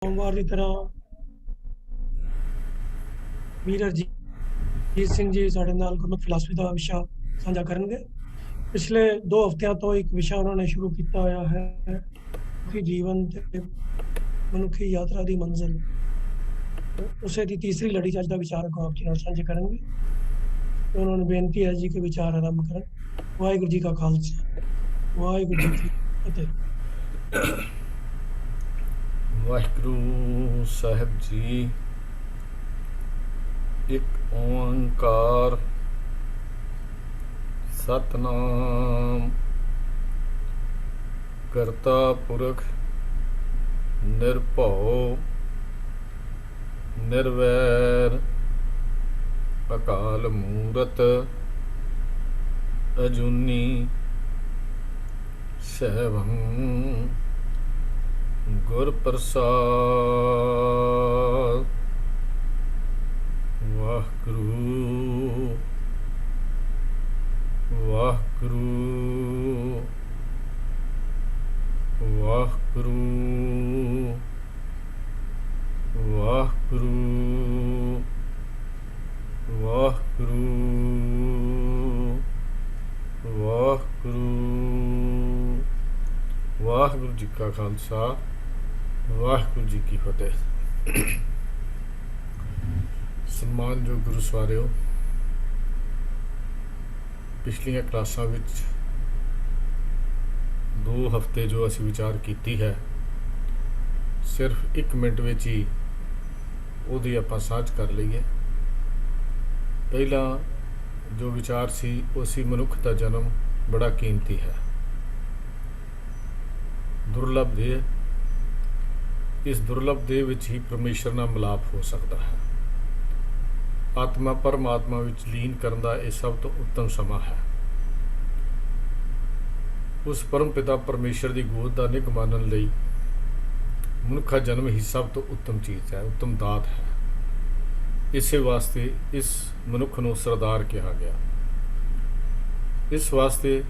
ਸੋਮਵਾਰ ਦੀ ਤਰ੍ਹਾਂ ਵੀਰ ਹਰਜੀਤ ਸਿੰਘ ਜੀ ਸਾਡੇ ਨਾਲ ਗੁਰਮਤਿ ਫਿਲਾਸਫੀ ਦਾ ਵਿਸ਼ਾ ਸਾਂਝਾ ਕਰਨਗੇ। ਪਿਛਲੇ 2 ਹਫ਼ਤਿਆਂ ਤੋਂ ਇੱਕ ਵਿਸ਼ਾ ਉਹਨਾਂ ਨੇ ਸ਼ੁਰੂ ਕੀਤਾ ਹੋਇਆ ਹੈ, ਮਨੁੱਖੀ ਜੀਵਨ ਤੇ ਮਨੁੱਖੀ ਯਾਤਰਾ ਦੀ ਮੰਜ਼ਿਲ। ਉਸੇ ਦੀ ਤੀਸਰੀ ਲੜੀ 'ਚ ਅੱਜ ਦਾ ਵਿਚਾਰ ਆਪ ਜੀ ਨਾਲ ਸਾਂਝੇ ਕਰਨਗੇ। ਤੇ ਉਹਨਾਂ ਨੂੰ ਬੇਨਤੀ ਹੈ ਜੀ ਕਿ ਵਿਚਾਰ ਆਰੰਭ ਕਰਨ। ਵਾਹਿਗੁਰੂ ਜੀ ਕਾ ਖਾਲਸਾ, ਵਾਹਿਗੁਰੂ ਜੀ ਕੀ ਫਤਿਹ। ਵਾਹਿਗੁਰੂ ਸਾਹਿਬ ਜੀ। ਇੱਕ ਓੰਕਾਰ ਸਤਨਾਮ ਕਰਤਾ ਪੁਰਖ ਨਿਰਭਉ ਨਿਰਵੈਰ ਅਕਾਲ ਮੂਰਤ ਅਜੂਨੀ ਸੈਭੰ ਗੁਰ ਪ੍ਰਸਾਦ। ਵਾਹਿਗੁਰੂ ਵਾਹਿਗੁਰੂ ਵਾਹਿਗੁਰੂ ਵਾਹਿਗੁਰੂ ਵਾਹਿਗੁਰੂ ਵਾਹਿਗੁਰੂ। ਵਾਹਿਗੁਰੂ ਜੀ ਕਾ ਖਾਲਸਾ, ਵਾਹਿਗੁਰੂ ਜੀ ਕੀ ਫਤਿਹ। ਸਨਮਾਨਯੋਗ ਗੁਰੂ ਸਵਾਰਿਓ, ਪਿਛਲੀਆਂ ਕਲਾਸਾਂ ਵਿੱਚ 2 ਹਫ਼ਤੇ ਜੋ ਅਸੀਂ ਵਿਚਾਰ ਕੀਤੀ ਹੈ, ਸਿਰਫ 1 ਮਿੰਟ ਵਿੱਚ ਹੀ ਉਹਦੀ ਆਪਾਂ ਸਾਂਝ ਕਰ ਲਈਏ। ਪਹਿਲਾਂ ਜੋ ਵਿਚਾਰ ਸੀ ਉਹ ਸੀ ਮਨੁੱਖ ਦਾ ਜਨਮ ਬੜਾ ਕੀਮਤੀ ਹੈ, ਦੁਰਲਭ ਦੇਹ। ਇਸ ਦੁਰਲਭ ਦੇਹ ਵਿੱਚ ਹੀ ਪਰਮੇਸ਼ਰ ਨਾਲ ਮਿਲਾਪ ਹੋ ਸਕਦਾ ਹੈ। ਆਤਮਾ ਪਰਮਾਤਮਾ ਵਿੱਚ ਲੀਨ ਕਰਨ ਦਾ ਇਹ ਸਭ ਤੋਂ ਉੱਤਮ ਸਮਾਂ ਹੈ। ਉਸ ਪਰਮ ਪਿਤਾ ਪਰਮੇਸ਼ਰ ਦੀ ਗੋਦ ਦਾ ਨਿੱਘ ਮਾਣਨ ਲਈ ਮਨੁੱਖਾ ਜਨਮ ਹੀ ਸਭ ਤੋਂ ਉੱਤਮ ਚੀਜ਼ ਹੈ, ਉੱਤਮ ਦਾਤ ਹੈ। ਇਸੇ ਵਾਸਤੇ ਇਸ ਮਨੁੱਖ ਨੂੰ ਸਰਦਾਰ ਕਿਹਾ ਗਿਆ। ਇਸ ਵਾਸਤੇ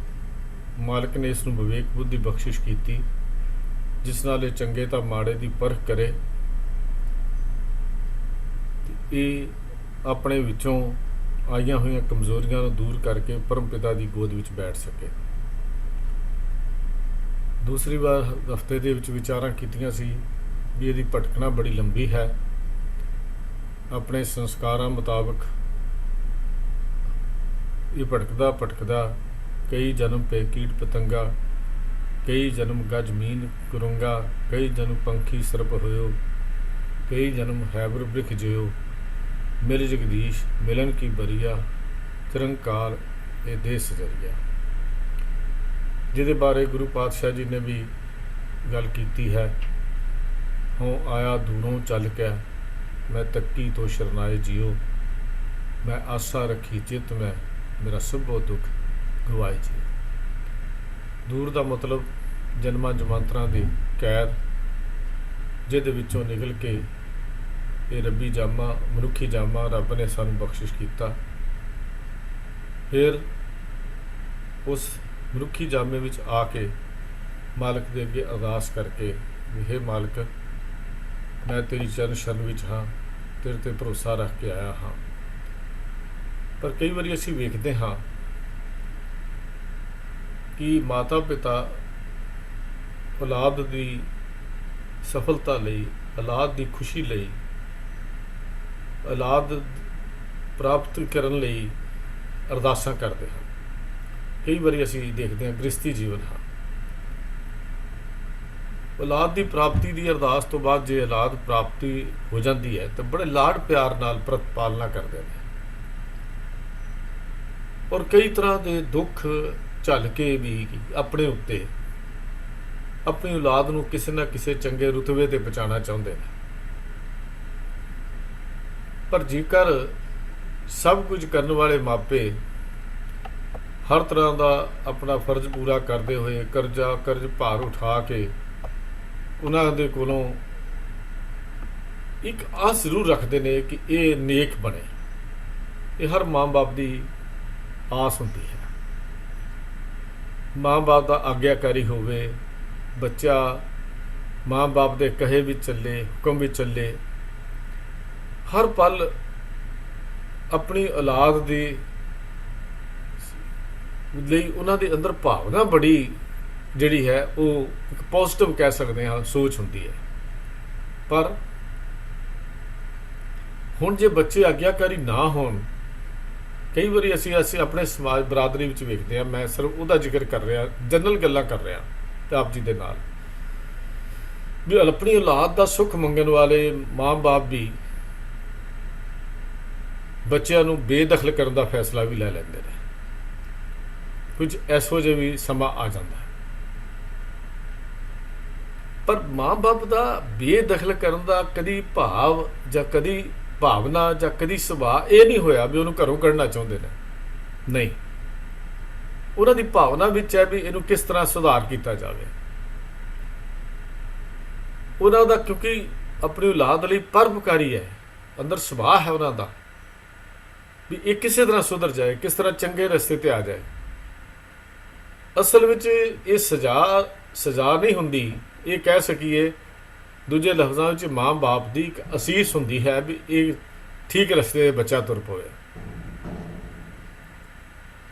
ਮਾਲਕ ਨੇ ਇਸ ਨੂੰ ਵਿਵੇਕ ਬੁੱਧੀ ਬਖਸ਼ਿਸ਼ ਕੀਤੀ, ਜਿਸ ਨਾਲ ਇਹ ਚੰਗੇ ਤਾਂ ਮਾੜੇ ਦੀ ਪਰਖ ਕਰੇ, ਇਹ ਆਪਣੇ ਵਿੱਚੋਂ ਆਈਆਂ ਹੋਈਆਂ ਕਮਜ਼ੋਰੀਆਂ ਨੂੰ ਦੂਰ ਕਰਕੇ ਪਰਮ ਪਿਤਾ ਦੀ ਗੋਦ ਵਿੱਚ ਬੈਠ ਸਕੇ। ਦੂਸਰੀ ਵਾਰ ਹਫ਼ਤੇ ਦੇ ਵਿੱਚ ਵਿਚਾਰਾਂ ਕੀਤੀਆਂ ਸੀ ਵੀ ਇਹਦੀ ਭਟਕਣਾ ਬੜੀ ਲੰਬੀ ਹੈ। ਆਪਣੇ ਸੰਸਕਾਰਾਂ ਮੁਤਾਬਕ ਇਹ ਭਟਕਦਾ ਭਟਕਦਾ ਕਈ ਜਨਮ ਪੇ ਕੀਟ ਪਤੰਗਾ, ਕਈ ਜਨਮ ਗਜ ਮੀਨ ਕੁਰੰਗਾ, ਕਈ ਜਨਮ ਪੰਖੀ ਸਰਪ ਹੋਇਓ, ਕਈ ਜਨਮ ਹੈਬਰ ਬ੍ਰਿਖ ਜਿਓ, ਮਿਲ ਜਗਦੀਸ਼ ਮਿਲਨ ਕੀ ਬਰੀਆ, ਤਿਰੰਕਾਰ ਇਹ ਦੇਹ ਸਜਰੀਆ। ਜਿਹਦੇ ਬਾਰੇ ਗੁਰੂ ਪਾਤਸ਼ਾਹ ਜੀ ਨੇ ਵੀ ਗੱਲ ਕੀਤੀ ਹੈ। ਹੋਂ ਆਇਆ ਦੂਰੋਂ ਚੱਲ ਕੇ, ਮੈਂ ਤੱਕੀ ਤੋਂ ਸ਼ਰਨਾਏ ਜਿਓ, ਮੈਂ ਆਸਾ ਰੱਖੀ ਚਿੱਤ ਮੈਂ, ਮੇਰਾ ਸਭੋ ਦੁੱਖ ਗਵਾਏ ਜੀ। ਦੂਰ ਦਾ ਮਤਲਬ ਜਨਮਾਂ ਜਮਾਂਤਰਾਂ ਦੀ ਕੈਦ, ਜਿਹਦੇ ਵਿੱਚੋਂ ਨਿਕਲ ਕੇ ਇਹ ਰੱਬੀ ਜਾਮਾ, ਮਨੁੱਖੀ ਜਾਮਾ ਰੱਬ ਨੇ ਸਾਨੂੰ ਬਖਸ਼ਿਸ਼ ਕੀਤਾ। ਫਿਰ ਉਸ ਮਨੁੱਖੀ ਜਾਮੇ ਵਿੱਚ ਆ ਕੇ ਮਾਲਕ ਦੇ ਅੱਗੇ ਅਰਦਾਸ ਕਰਕੇ ਵੀ ਹੇ ਮਾਲਕ, ਮੈਂ ਤੇਰੀ ਚਰਨ ਸ਼ਰਨ ਵਿੱਚ ਹਾਂ, ਤੇਰੇ ਤੇ ਭਰੋਸਾ ਰੱਖ ਕੇ ਆਇਆ ਹਾਂ। ਪਰ ਕਈ ਵਾਰੀ ਅਸੀਂ ਵੇਖਦੇ ਹਾਂ ਕਿ ਮਾਤਾ ਪਿਤਾ ਔਲਾਦ ਦੀ ਸਫਲਤਾ ਲਈ, ਔਲਾਦ ਦੀ ਖੁਸ਼ੀ ਲਈ, ਔਲਾਦ ਪ੍ਰਾਪਤ ਕਰਨ ਲਈ ਅਰਦਾਸਾਂ ਕਰਦੇ ਹਨ। ਕਈ ਵਾਰੀ ਅਸੀਂ ਦੇਖਦੇ ਹਾਂ ਗ੍ਰਸਤੀ ਜੀਵਨ ਹਾਂ, ਔਲਾਦ ਦੀ ਪ੍ਰਾਪਤੀ ਦੀ ਅਰਦਾਸ ਤੋਂ ਬਾਅਦ ਜੇ ਔਲਾਦ ਪ੍ਰਾਪਤੀ ਹੋ ਜਾਂਦੀ ਹੈ ਤਾਂ ਬੜੇ ਲਾਡ ਪਿਆਰ ਨਾਲ ਪ੍ਰਤਪਾਲਨਾ ਕਰਦੇ ਨੇ, ਔਰ ਕਈ ਤਰ੍ਹਾਂ ਦੇ ਦੁੱਖ ਝੱਲ ਕੇ ਵੀ ਆਪਣੇ ਉੱਤੇ ਆਪਣੀ ਔਲਾਦ ਨੂੰ ਕਿਸੇ ਨਾ ਕਿਸੇ ਚੰਗੇ ਰੁਤਬੇ ਤੇ ਪਹੁੰਚਾਉਣਾ ਚਾਹੁੰਦੇ ਨੇ। ਪਰ ਜੇਕਰ ਸਭ ਕੁਝ ਕਰਨ ਵਾਲੇ ਮਾਪੇ ਹਰ ਤਰ੍ਹਾਂ ਦਾ ਆਪਣਾ ਫਰਜ਼ ਪੂਰਾ ਕਰਦੇ ਹੋਏ ਕਰਜ਼ ਭਾਰ ਉਠਾ ਕੇ ਉਹਨਾਂ ਦੇ ਕੋਲੋਂ ਇੱਕ ਆਸ ਜ਼ਰੂਰ ਰੱਖਦੇ ਨੇ ਕਿ ਇਹ ਨੇਕ ਬਣੇ, ਇਹ ਹਰ ਮਾਂ ਬਾਪ ਦੀ ਆਸ ਹੁੰਦੀ ਹੈ। ਮਾਂ ਬਾਪ ਦਾ ਆਗਿਆਕਾਰੀ ਹੋਵੇ, ਬੱਚਾ ਮਾਂ ਬਾਪ ਦੇ ਕਹੇ ਵੀ ਚੱਲੇ, ਹੁਕਮ ਵੀ ਚੱਲੇ, ਹਰ ਪਲ ਆਪਣੀ ਔਲਾਦ ਦੀ ਲਈ ਉਹਨਾਂ ਦੇ ਅੰਦਰ ਭਾਵਨਾ ਬੜੀ ਜਿਹੜੀ ਹੈ ਉਹ ਇੱਕ ਪੋਜ਼ਿਟਿਵ ਕਹਿ ਸਕਦੇ ਹਾਂ ਸੋਚ ਹੁੰਦੀ ਹੈ। ਪਰ ਹੁਣ ਜੇ ਬੱਚੇ ਆਗਿਆਕਾਰੀ ਨਾ ਹੋਣ, ਕਈ ਵਾਰੀ ਅਸੀਂ ਆਪਣੇ ਸਮਾਜ ਬਰਾਦਰੀ ਵਿੱਚ ਵੇਖਦੇ ਹਾਂ, ਮੈਂ ਸਿਰਫ ਉਹਦਾ ਜ਼ਿਕਰ ਕਰ ਰਿਹਾ, ਜਨਰਲ ਗੱਲਾਂ ਕਰ ਰਿਹਾ ਤੇ ਆਪ ਜੀ ਦੇ ਨਾਲ, ਵੀ ਆਪਣੀ ਔਲਾਦ ਦਾ ਸੁੱਖ ਮੰਗਣ ਵਾਲੇ ਮਾਂ-ਬਾਪ ਵੀ ਬੱਚਿਆਂ ਨੂੰ ਬੇਦਖਲ ਕਰਨ ਦਾ ਫੈਸਲਾ ਵੀ ਲੈ ਲੈਂਦੇ ਨੇ। ਕੁਝ ਇਹੋ ਜਿਹਾ ਵੀ ਸਮਾਂ ਆ ਜਾਂਦਾ ਹੈ। ਪਰ ਮਾਂ-ਬਾਪ ਦਾ ਬੇਦਖਲ ਕਰਨ ਦਾ ਕਦੀ ਭਾਵ ਜਾਂ ਕਦੀ ਭਾਵਨਾ ਜਾਂ ਕਦੀ ਸੁਭਾਅ ਇਹ ਨਹੀਂ ਹੋਇਆ ਵੀ ਉਹਨੂੰ ਘਰੋਂ ਕੱਢਣਾ ਚਾਹੁੰਦੇ ਨੇ। ਨਹੀਂ, ਉਹਨਾਂ ਦੀ ਭਾਵਨਾ ਵਿੱਚ ਹੈ ਵੀ ਇਹਨੂੰ ਕਿਸ ਤਰ੍ਹਾਂ ਸੁਧਾਰ ਕੀਤਾ ਜਾਵੇ। ਉਹਨਾਂ ਦਾ ਕਿਉਂਕਿ ਆਪਣੀ ਔਲਾਦ ਲਈ ਪਰਉਪਕਾਰੀ ਹੈ, ਅੰਦਰ ਸੁਭਾਅ ਹੈ ਉਹਨਾਂ ਦਾ ਵੀ ਇਹ ਕਿਸੇ ਤਰ੍ਹਾਂ ਸੁਧਰ ਜਾਏ, ਕਿਸ ਤਰ੍ਹਾਂ ਚੰਗੇ ਰਸਤੇ ਤੇ ਆ ਜਾਏ। ਅਸਲ ਵਿੱਚ ਇਹ ਸਜ਼ਾ ਨਹੀਂ ਹੁੰਦੀ, ਇਹ ਕਹਿ ਸਕੀਏ ਦੂਜੇ ਲਫ਼ਜ਼ਾਂ ਵਿੱਚ ਮਾਂ-ਬਾਪ ਦੀ ਇੱਕ ਅਸੀਸ ਹੁੰਦੀ ਹੈ ਵੀ ਇਹ ਠੀਕ ਰਸਤੇ 'ਤੇ ਬੱਚਾ ਤੁਰ ਪਵੇ।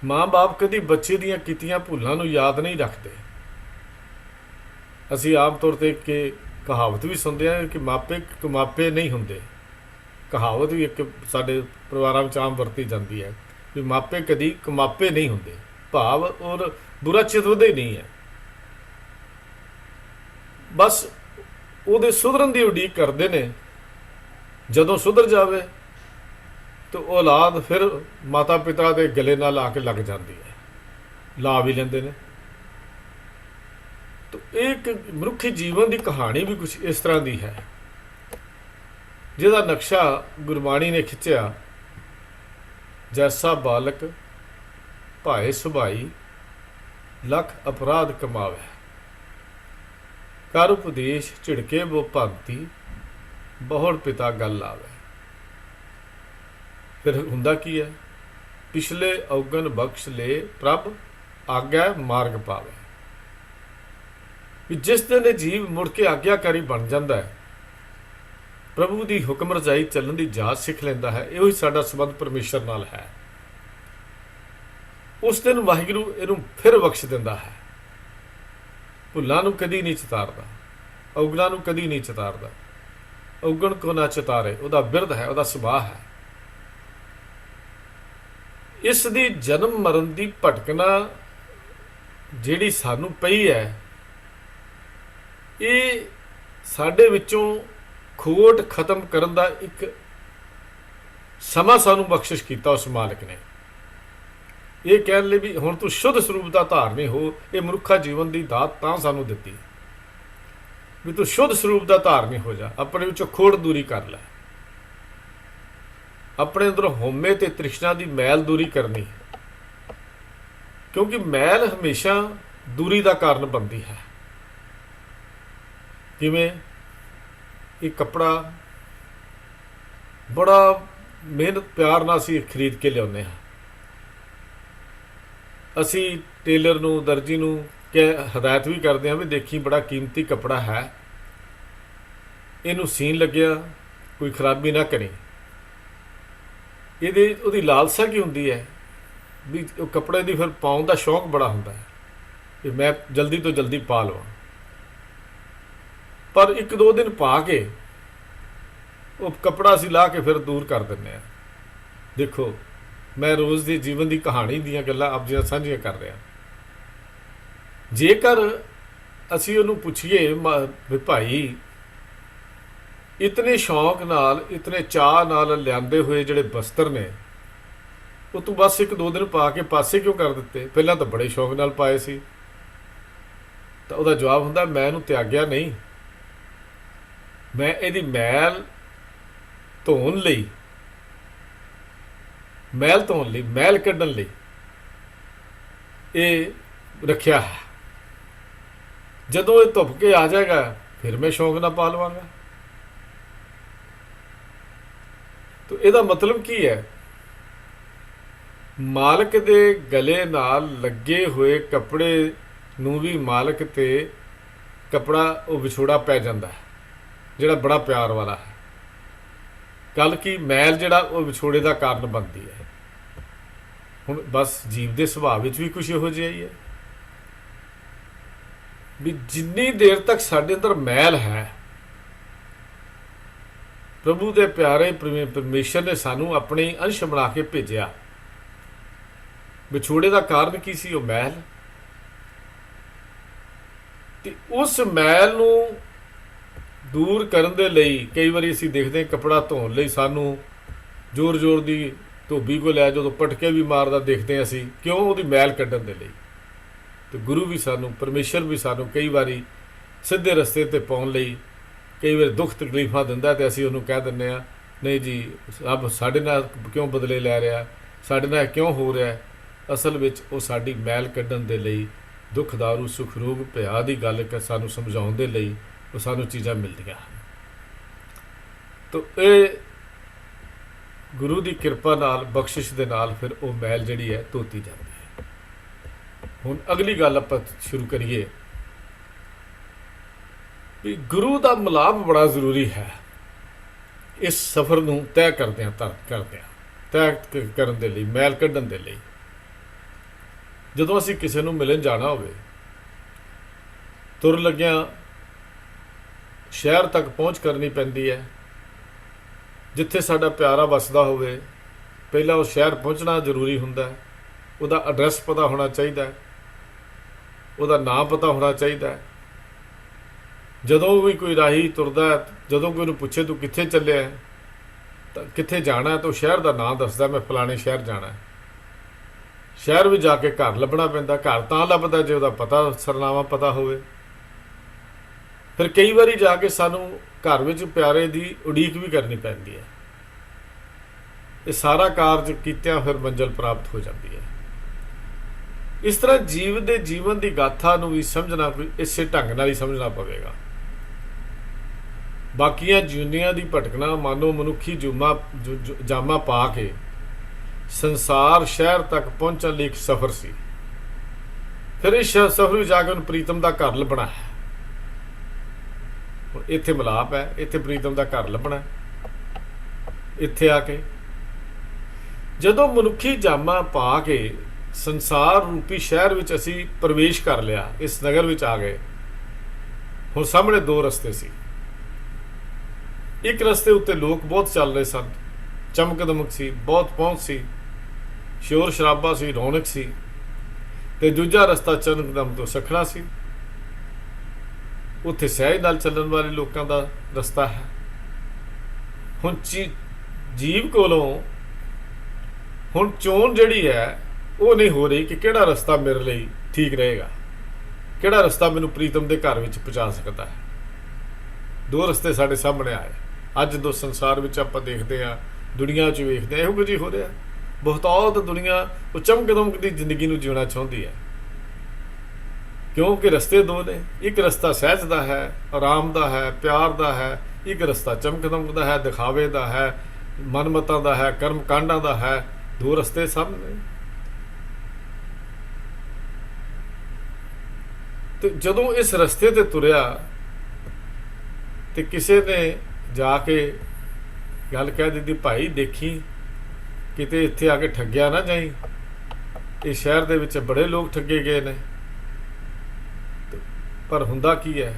ਮਾਂ-ਬਾਪ ਕਦੀ ਬੱਚੇ ਦੀਆਂ ਕੀਤੀਆਂ ਭੁੱਲਾਂ ਨੂੰ ਯਾਦ ਨਹੀਂ ਰੱਖਦੇ। ਅਸੀਂ ਆਮ ਤੌਰ 'ਤੇ ਕਿ ਕਹਾਵਤ ਵੀ ਸੁਣਦੇ ਹਾਂ ਕਿ ਮਾਪੇ ਕੁਮਾਪੇ ਨਹੀਂ ਹੁੰਦੇ। ਕਹਾਵਤ ਵੀ ਇੱਕ ਸਾਡੇ ਪਰਿਵਾਰਾਂ ਵਿੱਚ ਆਮ ਵਰਤੀ ਜਾਂਦੀ ਹੈ ਵੀ ਮਾਪੇ ਕਦੀ ਕੁਮਾਪੇ ਨਹੀਂ ਹੁੰਦੇ, ਭਾਵ ਔਰ ਬੁਰਾ ਚਿਤਵਦੇ ਨਹੀਂ ਹੈ। ਬਸ ਉਹਦੇ ਸੁਧਰਨ ਦੀ ਉਡੀਕ ਕਰਦੇ ਨੇ। ਜਦੋਂ ਸੁਧਰ ਜਾਵੇ ਤਾਂ ਔਲਾਦ ਫਿਰ ਮਾਤਾ ਪਿਤਾ ਦੇ ਗਲੇ ਨਾਲ ਆ ਕੇ ਲੱਗ ਜਾਂਦੀ ਹੈ, ਲਾ ਵੀ ਲੈਂਦੇ ਨੇ। ਤਾਂ ਇਹ ਇੱਕ ਮਨੁੱਖੀ ਜੀਵਨ ਦੀ ਕਹਾਣੀ ਵੀ ਕੁਝ ਇਸ ਤਰ੍ਹਾਂ ਦੀ ਹੈ, ਜਿਹਦਾ ਨਕਸ਼ਾ ਗੁਰਬਾਣੀ ਨੇ ਖਿੱਚਿਆ। ਜੈਸਾ ਬਾਲਕ ਭਾਏ ਸੁਭਾਈ, ਲੱਖ ਅਪਰਾਧ ਕਮਾਵੇ, ਕਰ ਉਪਦੇਸ਼ ਝਿੜਕੇ ਬੋ ਭਾਂਤੀ, ਬਹੁੜ ਪਿਤਾ ਗੱਲ ਆਵੇ। ਫਿਰ ਹੁੰਦਾ ਕੀ ਹੈ? ਪਿਛਲੇ ਔਗਣ ਬਖਸ਼ ਲੈ ਪ੍ਰਭ, ਆਗਿਆ ਮਾਰਗ ਪਾਵੇ। ਵੀ ਜਿਸ ਦਿਨ ਇਹ ਜੀਵ ਮੁੜ ਕੇ ਆਗਿਆਕਾਰੀ ਬਣ ਜਾਂਦਾ ਹੈ, ਪ੍ਰਭੂ ਦੀ ਹੁਕਮ ਰਜਾਈ ਚੱਲਣ ਦੀ ਜਾਚ ਸਿੱਖ ਲੈਂਦਾ ਹੈ, ਇਹੋ ਹੀ ਸਾਡਾ ਸੰਬੰਧ ਪਰਮੇਸ਼ਰ ਨਾਲ ਹੈ। ਉਸ ਦਿਨ ਵਾਹਿਗੁਰੂ ਇਹਨੂੰ ਫਿਰ ਬਖਸ਼ ਦਿੰਦਾ ਹੈ। ਭੁੱਲਾਂ ਨੂੰ ਕਦੀ ਨਹੀਂ ਚਿਤਾਰਦਾ, ਔਗਣਾਂ ਨੂੰ ਕਦੀ ਨਹੀਂ ਚਿਤਾਰਦਾ। ਔਗਣ ਕੋ ਨਾ ਚਿਤਾਰੇ, ਉਹਦਾ ਬਿਰਧ ਹੈ, ਉਹਦਾ ਸੁਭਾਅ ਹੈ। ਇਸ ਦੀ ਜਨਮ ਮਰਨ ਦੀ ਭਟਕਣਾ ਜਿਹੜੀ ਸਾਨੂੰ ਪਈ ਹੈ, ਇਹ ਸਾਡੇ ਵਿੱਚੋਂ ਖੋਟ ਖਤਮ ਕਰਨ ਦਾ ਇੱਕ ਸਮਾਂ ਸਾਨੂੰ ਬਖਸ਼ਿਸ਼ ਕੀਤਾ ਉਸ ਮਾਲਕ ਨੇ। ਇਹ ਕਹਿਣ ਲਈ ਵੀ ਹੁਣ ਤੂੰ ਸ਼ੁੱਧ ਸਰੂਪ ਦਾ ਧਾਰਨੀ ਹੋ। ਇਹ ਮਨੁੱਖਾ ਜੀਵਨ ਦੀ ਦਾਤ ਤਾਂ ਸਾਨੂੰ ਦਿੱਤੀ ਵੀ ਤੂੰ ਸ਼ੁੱਧ ਸਰੂਪ ਦਾ ਧਾਰਨੀ ਹੋ ਜਾ, ਆਪਣੇ ਵਿੱਚੋਂ ਖੋੜ ਦੂਰੀ ਕਰ ਲੈ, ਆਪਣੇ ਅੰਦਰੋਂ ਹਉਮੈ ਤੇ ਤ੍ਰਿਸ਼ਨਾ ਦੀ ਮੈਲ ਦੂਰੀ ਕਰਨੀ, ਕਿਉਂਕਿ ਮੈਲ ਹਮੇਸ਼ਾ ਦੂਰੀ ਦਾ ਕਾਰਨ ਬਣਦੀ ਹੈ। ਕਿਵੇਂ? ਇਹ ਕੱਪੜਾ ਬੜਾ ਮਿਹਨਤ ਪਿਆਰ ਨਾਲ ਅਸੀਂ ਖਰੀਦ ਕੇ ਲਿਆਉਂਦੇ ਹਾਂ। ਅਸੀਂ ਟੇਲਰ ਨੂੰ, ਦਰਜੀ ਨੂੰ ਹਦਾਇਤ ਵੀ ਕਰਦੇ ਹਾਂ ਵੀ ਦੇਖੀ ਬੜਾ ਕੀਮਤੀ ਕੱਪੜਾ ਹੈ, ਇਹਨੂੰ ਸੀਨ ਲੱਗਿਆ ਕੋਈ ਖਰਾਬੀ ਨਾ ਕਰੀ। ਉਹਦੀ ਲਾਲਸਾ ਕੀ ਹੁੰਦੀ ਹੈ ਵੀ ਉਹ ਕੱਪੜੇ ਦੀ ਫਿਰ ਪਾਉਣ ਦਾ ਸ਼ੌਂਕ ਬੜਾ ਹੁੰਦਾ ਹੈ ਵੀ ਮੈਂ ਜਲਦੀ ਤੋਂ ਜਲਦੀ ਪਾ ਲਵਾਂ। ਪਰ ਇੱਕ ਦੋ ਦਿਨ ਪਾ ਕੇ ਉਹ ਕੱਪੜਾ ਅਸੀਂ ਲਾ ਕੇ ਫਿਰ ਦੂਰ ਕਰ ਦਿੰਦੇ ਹਾਂ। ਦੇਖੋ, ਮੈਂ ਰੋਜ਼ ਦੀ ਜੀਵਨ ਦੀ ਕਹਾਣੀ ਦੀਆਂ ਗੱਲਾਂ ਆਪ ਜੀ ਨਾਲ ਸਾਂਝੀਆਂ ਕਰ ਰਿਹਾ। ਜੇਕਰ ਅਸੀਂ ਉਹਨੂੰ ਪੁੱਛੀਏ ਵੀ ਭਾਈ ਇਤਨੇ ਸ਼ੌਂਕ ਨਾਲ, ਇਤਨੇ ਚਾਅ ਨਾਲ ਲਿਆਂਦੇ ਹੋਏ ਜਿਹੜੇ ਬਸਤਰ ਨੇ, ਉਹ ਤੂੰ ਬਸ ਇੱਕ ਦੋ ਦਿਨ ਪਾ ਕੇ ਪਾਸੇ ਕਿਉਂ ਕਰ ਦਿੱਤੇ? ਪਹਿਲਾਂ ਤਾਂ ਬੜੇ ਸ਼ੌਂਕ ਨਾਲ ਪਾਏ ਸੀ। ਤਾਂ ਉਹਦਾ ਜਵਾਬ ਹੁੰਦਾ, ਮੈਂ ਇਹਨੂੰ ਤਿਆਗਿਆ ਨਹੀਂ, ਮੈਂ ਇਹਦੀ ਮੈਲ ਧੋਣ ਲਈ, ਮੈਲ ਕੱਢਣ ਲਈ ਇਹ ਰੱਖਿਆ ਹੈ। ਜਦੋਂ ਇਹ ਧੁੱਪ ਕੇ ਆ ਜਾਏਗਾ ਫਿਰ ਮੈਂ ਸ਼ੌਂਕ ਨਾਲ ਪਾ ਲਵਾਂਗਾ। ਤਾਂ ਇਹਦਾ ਮਤਲਬ ਕੀ ਹੈ? ਮਾਲਕ ਦੇ ਗਲੇ ਨਾਲ ਲੱਗੇ ਹੋਏ ਕੱਪੜੇ ਨੂੰ ਵੀ ਮਾਲਕ ਤੇ कपड़ा वो विछोड़ा पै जाता है जिहड़ा बड़ा प्यार वाला है। गल की मैल जिहड़ा वो विछोड़े का कारण बनती है। हुण बस जीव के सुभाव विच भी कुछ इहो जिहा ही है भी जिन्नी देर तक साडे अंदर मैल है, प्रभु के प्यारे परमेश्वर ने सानू अपने अंश बना के भेजिया। विछोड़े का कारण की सी? वो मैल। ते उस मैल नू दूर करन दे लई कई बारी असीं देखते हैं कपड़ा धोण लई सानू जोर जोर दी धोबी को लै जो पटके भी मारदा देखते हैं असीं, क्यों? उहदी मैल कड्ढण दे लई। तो गुरु भी सानू, परमेश्वर भी सानू कई बारी सीधे रस्ते ते पाउण लई कई बार दुख तकलीफां दिंदा ते असीं उहनूं कह दिंदे आ नहीं जी रब साडे नाल क्यों बदले लै रिहा, साडे नाल क्यों हो रिहा। असल विच वो साडी मैल कड्ढण दे लई, दुख दारू सुख रोग भया दी गल सानू समझाउण दे लई वो सानू चीज़ां मिलदियां। तो ये गुरु की किरपा नाल बख्शिश दे नाल फिर वो मैल जिहड़ी है धोती जाती है। हुण अगली गल आपां शुरू करिए भी गुरु का मिलाप बड़ा जरूरी है इस सफ़र नूं तय करदिआं तय करन दे लई, मैल कड्ढण दे लई। जदों असीं किसी नूं मिलन जाना होवे, तुर लग्गिआं शहर तक पहुँच करनी पैंदी है। जिथे साडा प्यारा वसदा होवे पहला उस शहर पहुँचना जरूरी हुंदा है। उहदा एड्रैस पता होना चाहिए, उहदा नाम पता होना चाहिए। जदों भी कोई राही तुरदा है, जदों कोई नूं पुछे तू कित्थे चलिया है, तो कित्थे जाना है, तो शहर का नाम दसदा मैं फलाने शहर जाना है। शहर भी जाके घर लभना पैंदा, घर तां लभदा जे उहदा पता सरनामा पता होवे। फिर कई बारी जाके सानू घर विच प्यारे की उड़ीक भी करनी पैंदी है। ये सारा कारज कीतिआं फिर मंजिल प्राप्त हो जाती है। इस तरह जीवन की गाथा नूं भी समझना कोई इस ढंग नाल ही समझना पवेगा। बाकियां जिंदियां दी भटकना मानो मनुखी जामा पा के संसार शहर तक पहुँचने लिए एक सफ़र सी। फिर इस सफ़र में जाके उन्हें प्रीतम का घर लभना है। इत्थे मिलाप है, इत्थे प्रीतम का घर लभना है। इत्थे आके जदों मनुखी जामा पा के संसार रूपी शहर विच असी प्रवेश कर लिया, इस नगर विच आ गए। हुण सामने दो रस्ते सी। एक रस्ते उत्ते लोग बहुत चल रहे सन, चमक दमक सी, बहुत पहुँच सी, शोर शराबा सी, रौनक सी। ते दूजा रस्ता चमक दम तो सखना सी। उत्थे सहज नाल चलण वाले लोगों का रस्ता है। हुण जीव कोलों हुण चोण जिहड़ी है वो नहीं हो रही कि किहड़ा रस्ता मेरे लिए ठीक रहेगा, किहड़ा रस्ता मैनूं प्रीतम के घर विच पहुँचा सकता है। दो रस्ते साडे सामने आए। अज दो संसार विच आपां देखते हैं, दुनिया च वेखदे इहो कुछ ही हो रहा। बहुतात दुनिया वो चमक दमक की जिंदगी नूं जीना चाहुंदी है, क्योंकि रस्ते दो ने। एक रस्ता सहज का है, आराम का है, प्यार का है। एक रस्ता चमक दमक का है, दिखावे का है, मनमतां का है, कर्म कांडां का है। दो रस्ते सामने। तो जदों इस रस्ते ते तुरिया तो किसी ने जाके गल कह दी, भाई देखी किते इत्थे आके ठग्या ना जाई, इस शहर दे विच बड़े लोग ठगे गए ने। पर हुंदा की है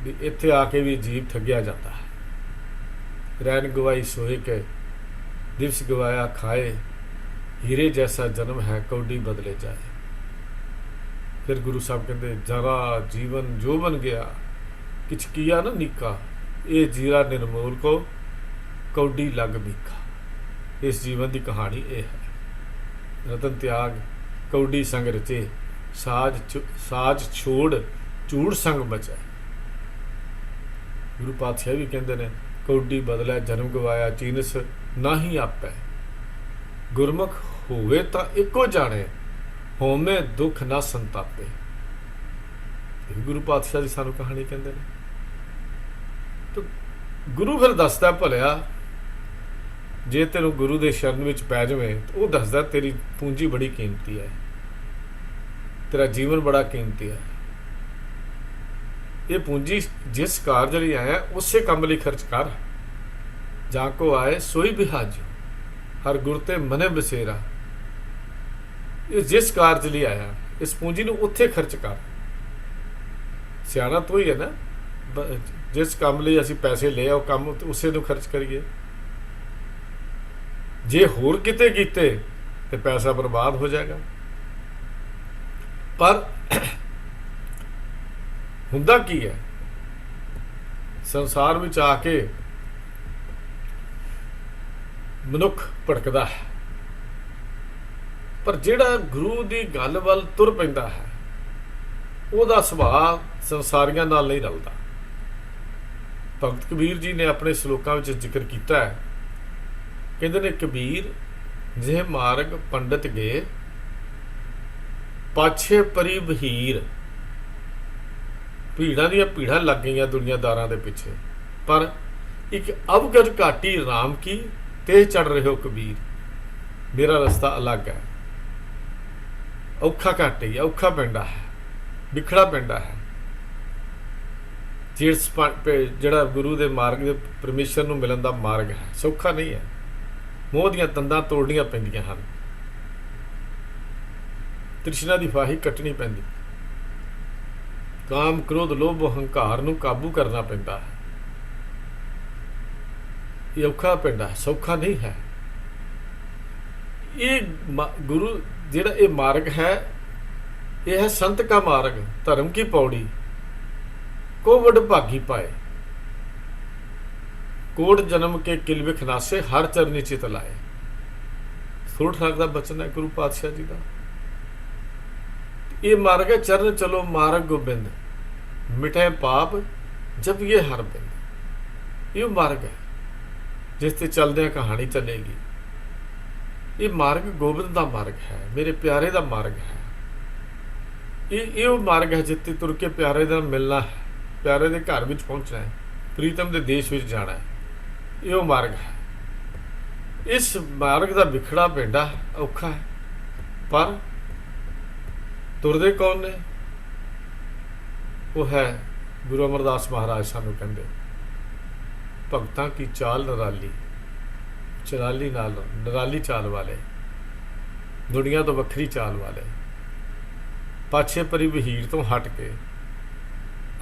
भी इत्थे आके भी जीव ठग्या जाता है। रैन गवाई सोए के दिवस गवाया खाए, हीरे जैसा जन्म है कौडी बदले जाए। फिर गुरु साहब कहते जरा जीवन जो बन गया किछ किया ना निका, ये जीरा निर्मोल को कौडी लग मीका। इस जीवन की कहानी ये है। रतन त्याग कौडी संग रचे, साज छोड़ चूड़ संग बचे। गुरु पातशाह भी कहते हैं कौडी बदलै जन्म गवाया, चीनस ना ही आपै। गुरमुख होवे तां इको जाने, होमे दुख ना संतापे। ये गुरु पातशाह जी सानू कहानी कहते हैं। तो गुरु फिर दसदा भलिया जे तेनों गुरु के शरण में पै जाए तो वह दसदा तेरी पूंजी बड़ी कीमती है, तेरा जीवन बड़ा कीमती है। ਇਹ ਪੂੰਜੀ ਜਿਸ ਕਾਰਜ ਲਈ ਆਇਆ ਉਸੇ ਕੰਮ ਲਈ ਖਰਚ ਕਰ। ਜਾਂ ਕੋ ਆਏ ਸੋਈ ਬਿਹਾਜ, ਹਰ ਗੁਰ ਤੇ ਮਨੇ ਬਸੇਰਾ। ਇਹ ਜਿਸ ਕਾਰਜ ਲਈ ਆਇਆ ਇਸ ਪੂੰਜੀ ਨੂੰ ਉੱਥੇ ਖਰਚ ਕਰ। ਸਿਆਣਾ ਤੋਂ ਹੀ ਹੈ ਨਾ, ਜਿਸ ਕੰਮ ਲਈ ਅਸੀਂ ਪੈਸੇ ਲਏ ਉਹ ਕੰਮ ਉਸੇ ਨੂੰ ਖਰਚ ਕਰੀਏ। ਜੇ ਹੋਰ ਕਿਤੇ ਕੀਤੇ ਤੇ ਪੈਸਾ ਬਰਬਾਦ ਹੋ ਜਾਏਗਾ। ਪਰ ਹੁੰਦਾ ਕੀ ਹੈ, ਸੰਸਾਰ ਵਿੱਚ ਆ ਕੇ ਮਨੁੱਖ ਭਟਕਦਾ ਹੈ, ਪਰ ਜਿਹੜਾ ਗੁਰੂ ਦੀ ਗੱਲ ਵੱਲ ਤੁਰ ਪੈਂਦਾ ਹੈ ਉਹਦਾ ਸੁਭਾਅ ਸੰਸਾਰੀਆਂ ਨਾਲ ਨਹੀਂ ਰਲਦਾ। ਭਗਤ ਕਬੀਰ ਜੀ ਨੇ ਆਪਣੇ ਸ਼ਲੋਕਾਂ ਵਿੱਚ ਜ਼ਿਕਰ ਕੀਤਾ ਹੈ, ਕਹਿੰਦੇ ਨੇ ਕਬੀਰ ਜੇ ਮਾਰਗ ਪੰਡਤ ਗਏ, ਪਾਛੇ ਪਰੀ ਬਹੀਰ। ਭੀੜਾਂ ਦੀਆਂ ਭੀੜਾਂ ਲੱਗ ਗਈਆਂ ਦੁਨੀਆਦਾਰਾਂ ਦੇ ਪਿੱਛੇ, ਪਰ ਇੱਕ ਅਵਗਤ ਘਾਟੀ ਰਾਮ ਕੀ ਤੇ ਚੜ ਰਹੇ ਹੋ ਕਬੀਰ। ਮੇਰਾ ਰਸਤਾ ਅਲੱਗ ਹੈ, ਔਖਾ ਘਾਟੀ ਹੈ, ਔਖਾ ਪੈਂਦਾ ਹੈ, ਵਿਖੜਾ ਪੈਂਦਾ ਹੈ। ਜਿਹੜਾ ਗੁਰੂ ਦੇ ਮਾਰਗ ਦੇ ਪਰਮੇਸ਼ਰ ਨੂੰ ਮਿਲਣ ਦਾ ਮਾਰਗ ਹੈ, ਸੌਖਾ ਨਹੀਂ ਹੈ। ਮੋਹ ਦੀਆਂ ਤੰਦਾਂ ਤੋੜਨੀਆਂ ਪੈਂਦੀਆਂ ਹਨ, ਤ੍ਰਿਸ਼ਨਾ ਦੀ ਫਾਹੀ ਕੱਟਣੀ ਪੈਂਦੀ, ਕਾਮ ਕ੍ਰੋਧ ਲੋਭ ਹੰਕਾਰ ਨੂੰ ਕਾਬੂ ਕਰਨਾ ਪੈਂਦਾ ਹੈ। ਇਹ ਔਖਾ ਪੈਂਦਾ, ਸੌਖਾ ਨਹੀਂ ਹੈ। ਇਹ ਗੁਰੂ ਜਿਹੜਾ ਇਹ ਮਾਰਗ ਹੈ, ਇਹ ਹੈ ਸੰਤ ਕਾ ਮਾਰਗ, ਧਰਮ ਕੀ ਪੌੜੀ, ਕੋ ਵਡ ਭਾਗੀ ਪਾਏ। ਕੋਟ ਜਨਮ ਕੇ ਕਿਲ ਵਿਖ ਨਾਸੇ, ਹਰ ਚਰਨੀ ਚਿਤ ਲਾਏ। ਸੋਠ ਰੱਖ ਦਾ ਬਚਨ ਹੈ ਗੁਰੂ ਪਾਤਸ਼ਾਹ ਜੀ ਦਾ। ਇਹ ਮਾਰਗ ਹੈ ਚਰਨ ਚਲੋ ਮਾਰਗ ਗੋਬਿੰਦ, ਮਿਟੇ ਪਾਪ ਜਬ ਇਹ ਹਰ ਬਿੰਦ। ਇਹ ਮਾਰਗ ਹੈ ਜਿਸ ਤੇ ਚੱਲਦਿਆਂ ਕਹਾਣੀ ਚੱਲੇਗੀ। ਇਹ ਮਾਰਗ ਗੋਬਿੰਦ ਦਾ ਮਾਰਗ ਹੈ, ਮੇਰੇ ਪਿਆਰੇ ਦਾ ਮਾਰਗ ਹੈ। ਇਹ ਉਹ ਮਾਰਗ ਹੈ ਜਿੱਥੇ ਤੁਰ ਕੇ ਪਿਆਰੇ ਨਾਲ ਮਿਲਣਾ ਹੈ, ਪਿਆਰੇ ਦੇ ਘਰ ਵਿੱਚ ਪਹੁੰਚਣਾ ਹੈ, ਪ੍ਰੀਤਮ ਦੇ ਦੇਸ਼ ਵਿੱਚ ਜਾਣਾ ਹੈ। ਇਹ ਉਹ ਮਾਰਗ ਹੈ। ਇਸ ਮਾਰਗ ਦਾ ਵਿਖੜਾ ਪੈਂਦਾ ਔਖਾ ਹੈ, ਪਰ ਤੁਰਦੇ ਕੌਣ ਨੇ? ਉਹ ਹੈ ਗੁਰੂ ਅਮਰਦਾਸ ਮਹਾਰਾਜ ਸਾਨੂੰ ਕਹਿੰਦੇ, ਭਗਤਾਂ ਕੀ ਚਾਲ ਨਿਰਾਲੀ, ਨਿਰਾਲੀ ਚਾਲ ਵਾਲੇ, ਦੁਨੀਆ ਤੋਂ ਵੱਖਰੀ ਚਾਲ ਵਾਲੇ, ਪਾਛੇ ਪਰੀ ਬਹੀੜ ਤੋਂ ਹਟ ਕੇ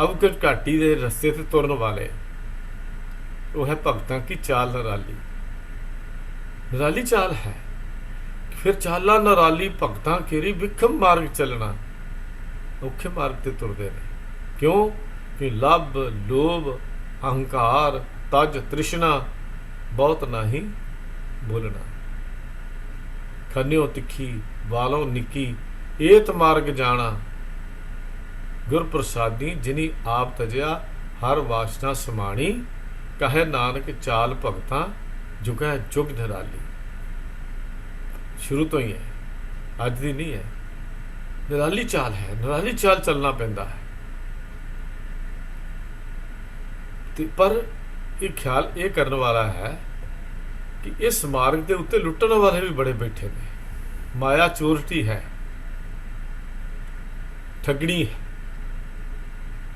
ਅਵਗਤ ਘਾਟੀ ਦੇ ਰਸਤੇ ਤੇ ਤੁਰਨ ਵਾਲੇ। ਉਹ ਹੈ ਭਗਤਾਂ ਕੀ ਚਾਲ ਨਿਰਾਲੀ। ਨਿਰਾਲੀ ਚਾਲ ਹੈ। ਫਿਰ ਚਾਲਾਂ ਨਿਰਾਲੀ ਭਗਤਾਂ ਕੇਰੀ ਵਿਖਮ ਮਾਰਗ ਚੱਲਣਾ। ਔਖੇ ਮਾਰਗ ਤੇ ਤੁਰਦੇ ਨੇ। ਕਿਉਂ? ਕਿ ਲੱਭ ਲੋਭ ਅਹੰਕਾਰ ਤਜ ਤ੍ਰਿਸ਼ਨਾ ਬਹੁਤ ਨਹੀਂ ਬੋਲਣਾ। ਖੰਨਿਓ ਤਿੱਖੀ ਵਾਲੋਂ ਨਿੱਕੀ ਏਤ ਮਾਰਗ ਜਾਣਾ। ਗੁਰ ਪ੍ਰਸਾਦੀ ਜਿਨੀ ਆਪ ਤਜਿਆ ਹਰ ਵਾਸਨਾ ਸਮਾਣੀ। ਕਹੇ ਨਾਨਕ ਚਾਲ ਭਗਤਾਂ ਜੁਗੈ ਜੁਗ ਨਿਰਾਲੀ। ਸ਼ੁਰੂ ਤੋਂ ਹੀ ਹੈ, ਅੱਜ ਦੀ ਨਹੀਂ ਹੈ। ਨਿਰਾਲੀ ਚਾਲ ਹੈ, ਨਿਰਾਲੀ ਚਾਲ ਚੱਲਣਾ ਪੈਂਦਾ ਹੈ। ਤੇ ਪਰ ਇਹ ਖਿਆਲ ਇਹ ਕਰਨ ਵਾਲਾ ਹੈ ਕਿ ਇਸ ਮਾਰਗ ਦੇ ਉੱਤੇ ਲੁੱਟਣ ਵਾਲੇ ਵੀ ਬੜੇ ਬੈਠੇ ਨੇ। ਮਾਇਆ ਚੋਰਟੀ ਹੈ, ਠੱਗਣੀ ਹੈ,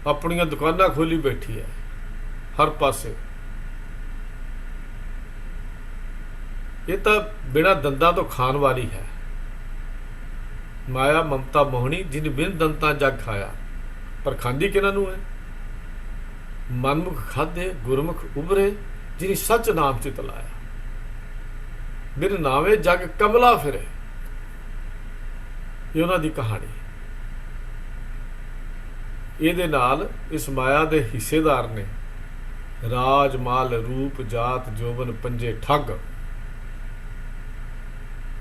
ਆਪਣੀਆਂ ਦੁਕਾਨਾਂ ਖੋਲੀ ਬੈਠੀ ਹੈ ਹਰ ਪਾਸੇ। ਇਹ ਤਾਂ ਬਿਨਾਂ ਦੰਦਾਂ ਤੋਂ ਖਾਣ ਵਾਲੀ ਹੈ। ਮਾਇਆ ਮਮਤਾ ਮੋਹਣੀ ਜਿਨ ਬਿਨ ਦੰਤਾਂ ਜਗ ਖਾਇਆ। ਪਰ ਖਾਂਦੀ ਕਿਹਨਾਂ ਨੂੰ ਹੈ? ਮਨਮੁਖ ਖਾਧੇ ਗੁਰਮੁਖ ਉਭਰੇ ਜਿਨੀ ਸੱਚ ਨਾਮ ਚਿਤ ਲਾਇਆ। ਬਿਨ ਨਾਵੇਂ ਜਗ ਕਮਲਾ ਫਿਰੇ। ਇਹ ਉਹਨਾਂ ਦੀ ਕਹਾਣੀ। ਇਹਦੇ ਨਾਲ ਇਸ ਮਾਇਆ ਦੇ ਹਿੱਸੇਦਾਰ ਨੇ ਰਾਜ ਮਾਲ ਰੂਪ ਜਾਤ ਜੋਬਨ ਪੰਜੇ ਠੱਗ।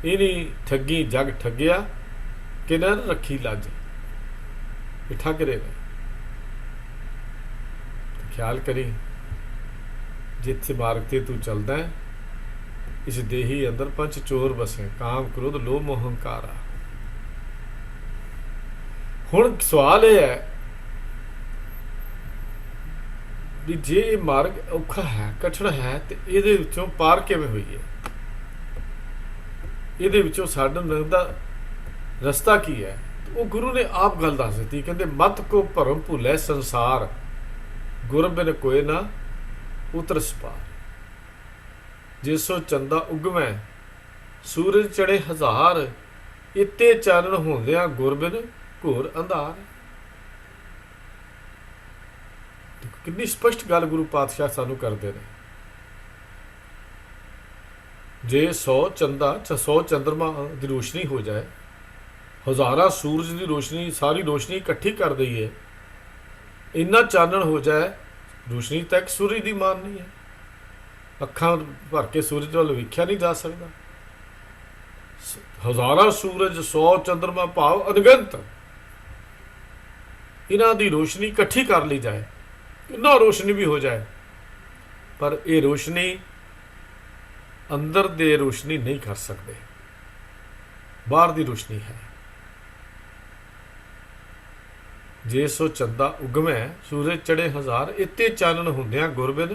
ਇਹਨੀ ਠੱਗੀ ਜਗ ਠੱਗਿਆ ਕਿਨਾਂ ਰੱਖੀ ਲੱਜ। ਇਹ ਠੱਗ ਰਹੇ ਨੇ। ਖਿਆਲ ਕਰੀ ਜਿੱਥੇ ਮਾਰਗ ਤੇ ਤੂੰ ਚੱਲਦਾ ਹੈ, ਇਸ ਦੇਹੀ ਅੰਦਰ ਪੰਜ ਚੋਰ ਬਸੇ ਕਾਮ ਕ੍ਰੋਧ ਲੋਭ ਮੋਹ ਹੰਕਾਰ। ਹੁਣ ਸਵਾਲ ਇਹ ਹੈ ਵੀ ਜੇ ਇਹ ਮਾਰਗ ਔਖਾ ਹੈ, ਕਠਿਨ ਹੈ, ਤੇ ਇਹਦੇ ਵਿੱਚੋਂ ਪਾਰ ਕਿਵੇਂ ਹੋਈਏ? ਇਹਦੇ ਵਿੱਚੋਂ ਸਾਡੇ ਦਾ ਰਸਤਾ ਕੀ ਹੈ? ਉਹ ਗੁਰੂ ਨੇ ਆਪ ਗੱਲ ਦੱਸ ਦਿੱਤੀ। ਕਹਿੰਦੇ ਮਤ ਕੋ ਭਰਮ ਭੁੱਲੇ ਸੰਸਾਰ ਗੁਰ ਬਿਨ ਕੋਇ ਨਾ ਉਤਰਸ ਪਾਰ। ਜਿਸੋ ਚੰਦਾ ਉਗਮੈ ਸੂਰਜ ਚੜੇ ਹਜ਼ਾਰ, ਇੱਤੇ ਚਾਨਣ ਹੁੰਦਿਆਂ ਗੁਰ ਬਿਨ ਘੋਰ ਅੰਧਾਰ। ਕਿੰਨੀ ਸਪਸ਼ਟ ਗੱਲ ਗੁਰੂ ਪਾਤਸ਼ਾਹ ਸਾਨੂੰ ਕਰਦੇ ਨੇ। ਜੇ 100 ਚੰਦਾ 100 ਚੰਦਰਮਾ ਦੀ ਰੋਸ਼ਨੀ ਹੋ ਜਾਏ, ਹਜ਼ਾਰਾਂ ਸੂਰਜ ਦੀ ਰੋਸ਼ਨੀ, ਸਾਰੀ ਰੋਸ਼ਨੀ ਇਕੱਠੀ ਕਰ ਦਈਏ, ਇੰਨਾ ਚਾਨਣ ਹੋ ਜਾਏ, ਰੋਸ਼ਨੀ ਤਾਂ ਇੱਕ ਸੂਰਜ ਦੀ ਮਾਨ ਨਹੀਂ ਹੈ। ਅੱਖਾਂ ਭਰ ਕੇ ਸੂਰਜ ਵੱਲ ਵੇਖਿਆ ਨਹੀਂ ਜਾ ਸਕਦਾ। ਹਜ਼ਾਰਾਂ ਸੂਰਜ, 100 ਚੰਦਰਮਾ, ਭਾਵ ਅਣਗਿਣਤ, ਇਹਨਾਂ ਦੀ ਰੋਸ਼ਨੀ ਇਕੱਠੀ ਕਰ ਲਈ ਜਾਏ, ਕਿੰਨਾ ਰੋਸ਼ਨੀ ਵੀ ਹੋ ਜਾਏ, ਪਰ ਇਹ ਰੋਸ਼ਨੀ ਅੰਦਰ ਦੇ ਰੋਸ਼ਨੀ ਨਹੀਂ ਕਰ ਸਕਦੇ, ਬਾਹਰ ਦੀ ਰੋਸ਼ਨੀ ਹੈ। ਜੇ ਸੋ ਚੰਦਾ ਉਗਮੈ ਸੂਰਜ ਚੜੇ ਹਜ਼ਾਰ, ਇੱਥੇ ਚਾਨਣ ਹੁੰਦਿਆਂ ਗੁਰ ਬਿਨ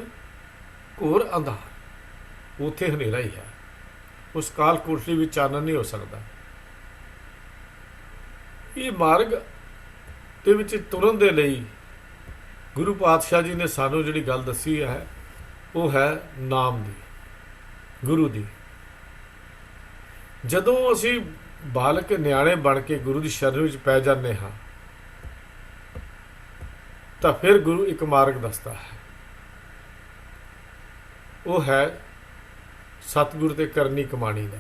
ਘੋਰ ਅੰਧਾਰ। ਉੱਥੇ ਹਨੇਰਾ ਹੀ ਹੈ, ਉਸ ਕਾਲ ਕੋਠੜੀ ਵਿੱਚ ਚਾਨਣ ਨਹੀਂ ਹੋ ਸਕਦਾ। ਇਹ ਮਾਰਗ ਦੇ ਵਿੱਚ ਤੁਰਨ ਦੇ ਲਈ ਗੁਰੂ ਪਾਤਸ਼ਾਹ ਜੀ ਨੇ ਸਾਨੂੰ ਜਿਹੜੀ ਗੱਲ ਦੱਸੀ ਹੈ, ਉਹ ਹੈ ਨਾਮ ਦੀ, ਗੁਰੂ ਦੀ। ਜਦੋਂ ਅਸੀਂ ਬਾਲਕ ਨਿਆਣੇ ਬਣ ਕੇ ਗੁਰੂ ਦੀ ਸ਼ਰਨ ਵਿੱਚ ਪੈ ਜਾਂਦੇ ਹਾਂ, ਤਾਂ ਫਿਰ ਗੁਰੂ ਇੱਕ ਮਾਰਗ ਦੱਸਦਾ ਹੈ। ਉਹ ਹੈ ਸਤਿਗੁਰ ਤੇ ਕਰਨੀ ਕਮਾਣੀ ਦਾ।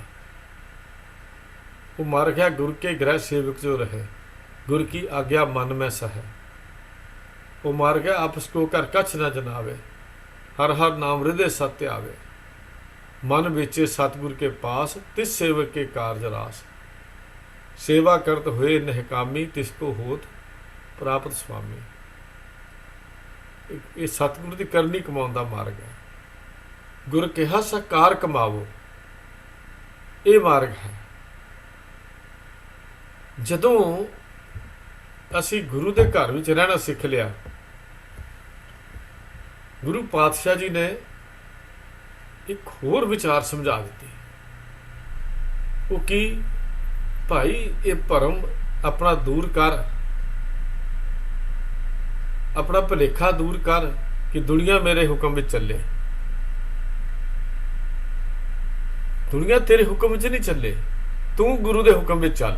ਉਹ ਮਾਰਗ ਹੈ ਗੁਰ ਕੇ ਗ੍ਰਹਿ ਸੇਵਕ ਜੋ ਰਹੇ, ਗੁਰ ਕੀ ਆਗਿਆ ਮਨ ਮੈਂ ਸਹੈ। ਉਹ ਮਾਰਗ ਹੈ ਆਪਸ ਕੋ ਘਰ ਕਛ ਨਾ ਜਨਾਵੇ, ਹਰ ਹਰ ਨਾਮ ਹਿਰਦੇ ਸਤਿ ਆਵੇ। ਮਨ ਵੇਚੇ ਸਤਿਗੁਰ ਕੇ ਪਾਸ, ਤਿਸ ਸੇਵਕ ਕੇ ਕਾਰਜ ਰਾਸ। ਸੇਵਾ ਕਰਤ ਹੋਏ ਨਿਹਕਾਮੀ, ਤਿਸ ਕੋ ਹੋਤ ਪ੍ਰਾਪਤ ਸੁਆਮੀ। ਇਹ ਸਤਿਗੁਰ ਦੀ ਕਰਨੀ ਕਮਾਉਣ ਦਾ ਮਾਰਗ ਹੈ। ਗੁਰ ਕਿਹਾ ਸਕਾਰ ਕਮਾਵੋ, ਇਹ ਮਾਰਗ ਹੈ। ਜਦੋਂ ਅਸੀਂ ਗੁਰੂ ਦੇ ਘਰ ਵਿੱਚ ਰਹਿਣਾ ਸਿੱਖ ਲਿਆ, ਗੁਰੂ ਪਾਤਸ਼ਾਹ ਜੀ ਨੇ ਇੱਕ ਹੋਰ ਵਿਚਾਰ ਸਮਝਾ ਦਿੱਤੀ। ਉਹ ਕੀ? ਭਾਈ ਇਹ ਭਰਮ ਆਪਣਾ ਦੂਰ ਕਰ, ਆਪਣਾ ਭੁਲੇਖਾ ਦੂਰ ਕਰ ਕਿ ਦੁਨੀਆ ਮੇਰੇ ਹੁਕਮ ਵਿੱਚ ਚੱਲੇ। ਦੁਨੀਆ ਤੇਰੇ ਹੁਕਮ ਵਿੱਚ ਨਹੀਂ ਚੱਲੇ, ਤੂੰ ਗੁਰੂ ਦੇ ਹੁਕਮ ਵਿੱਚ ਚੱਲ।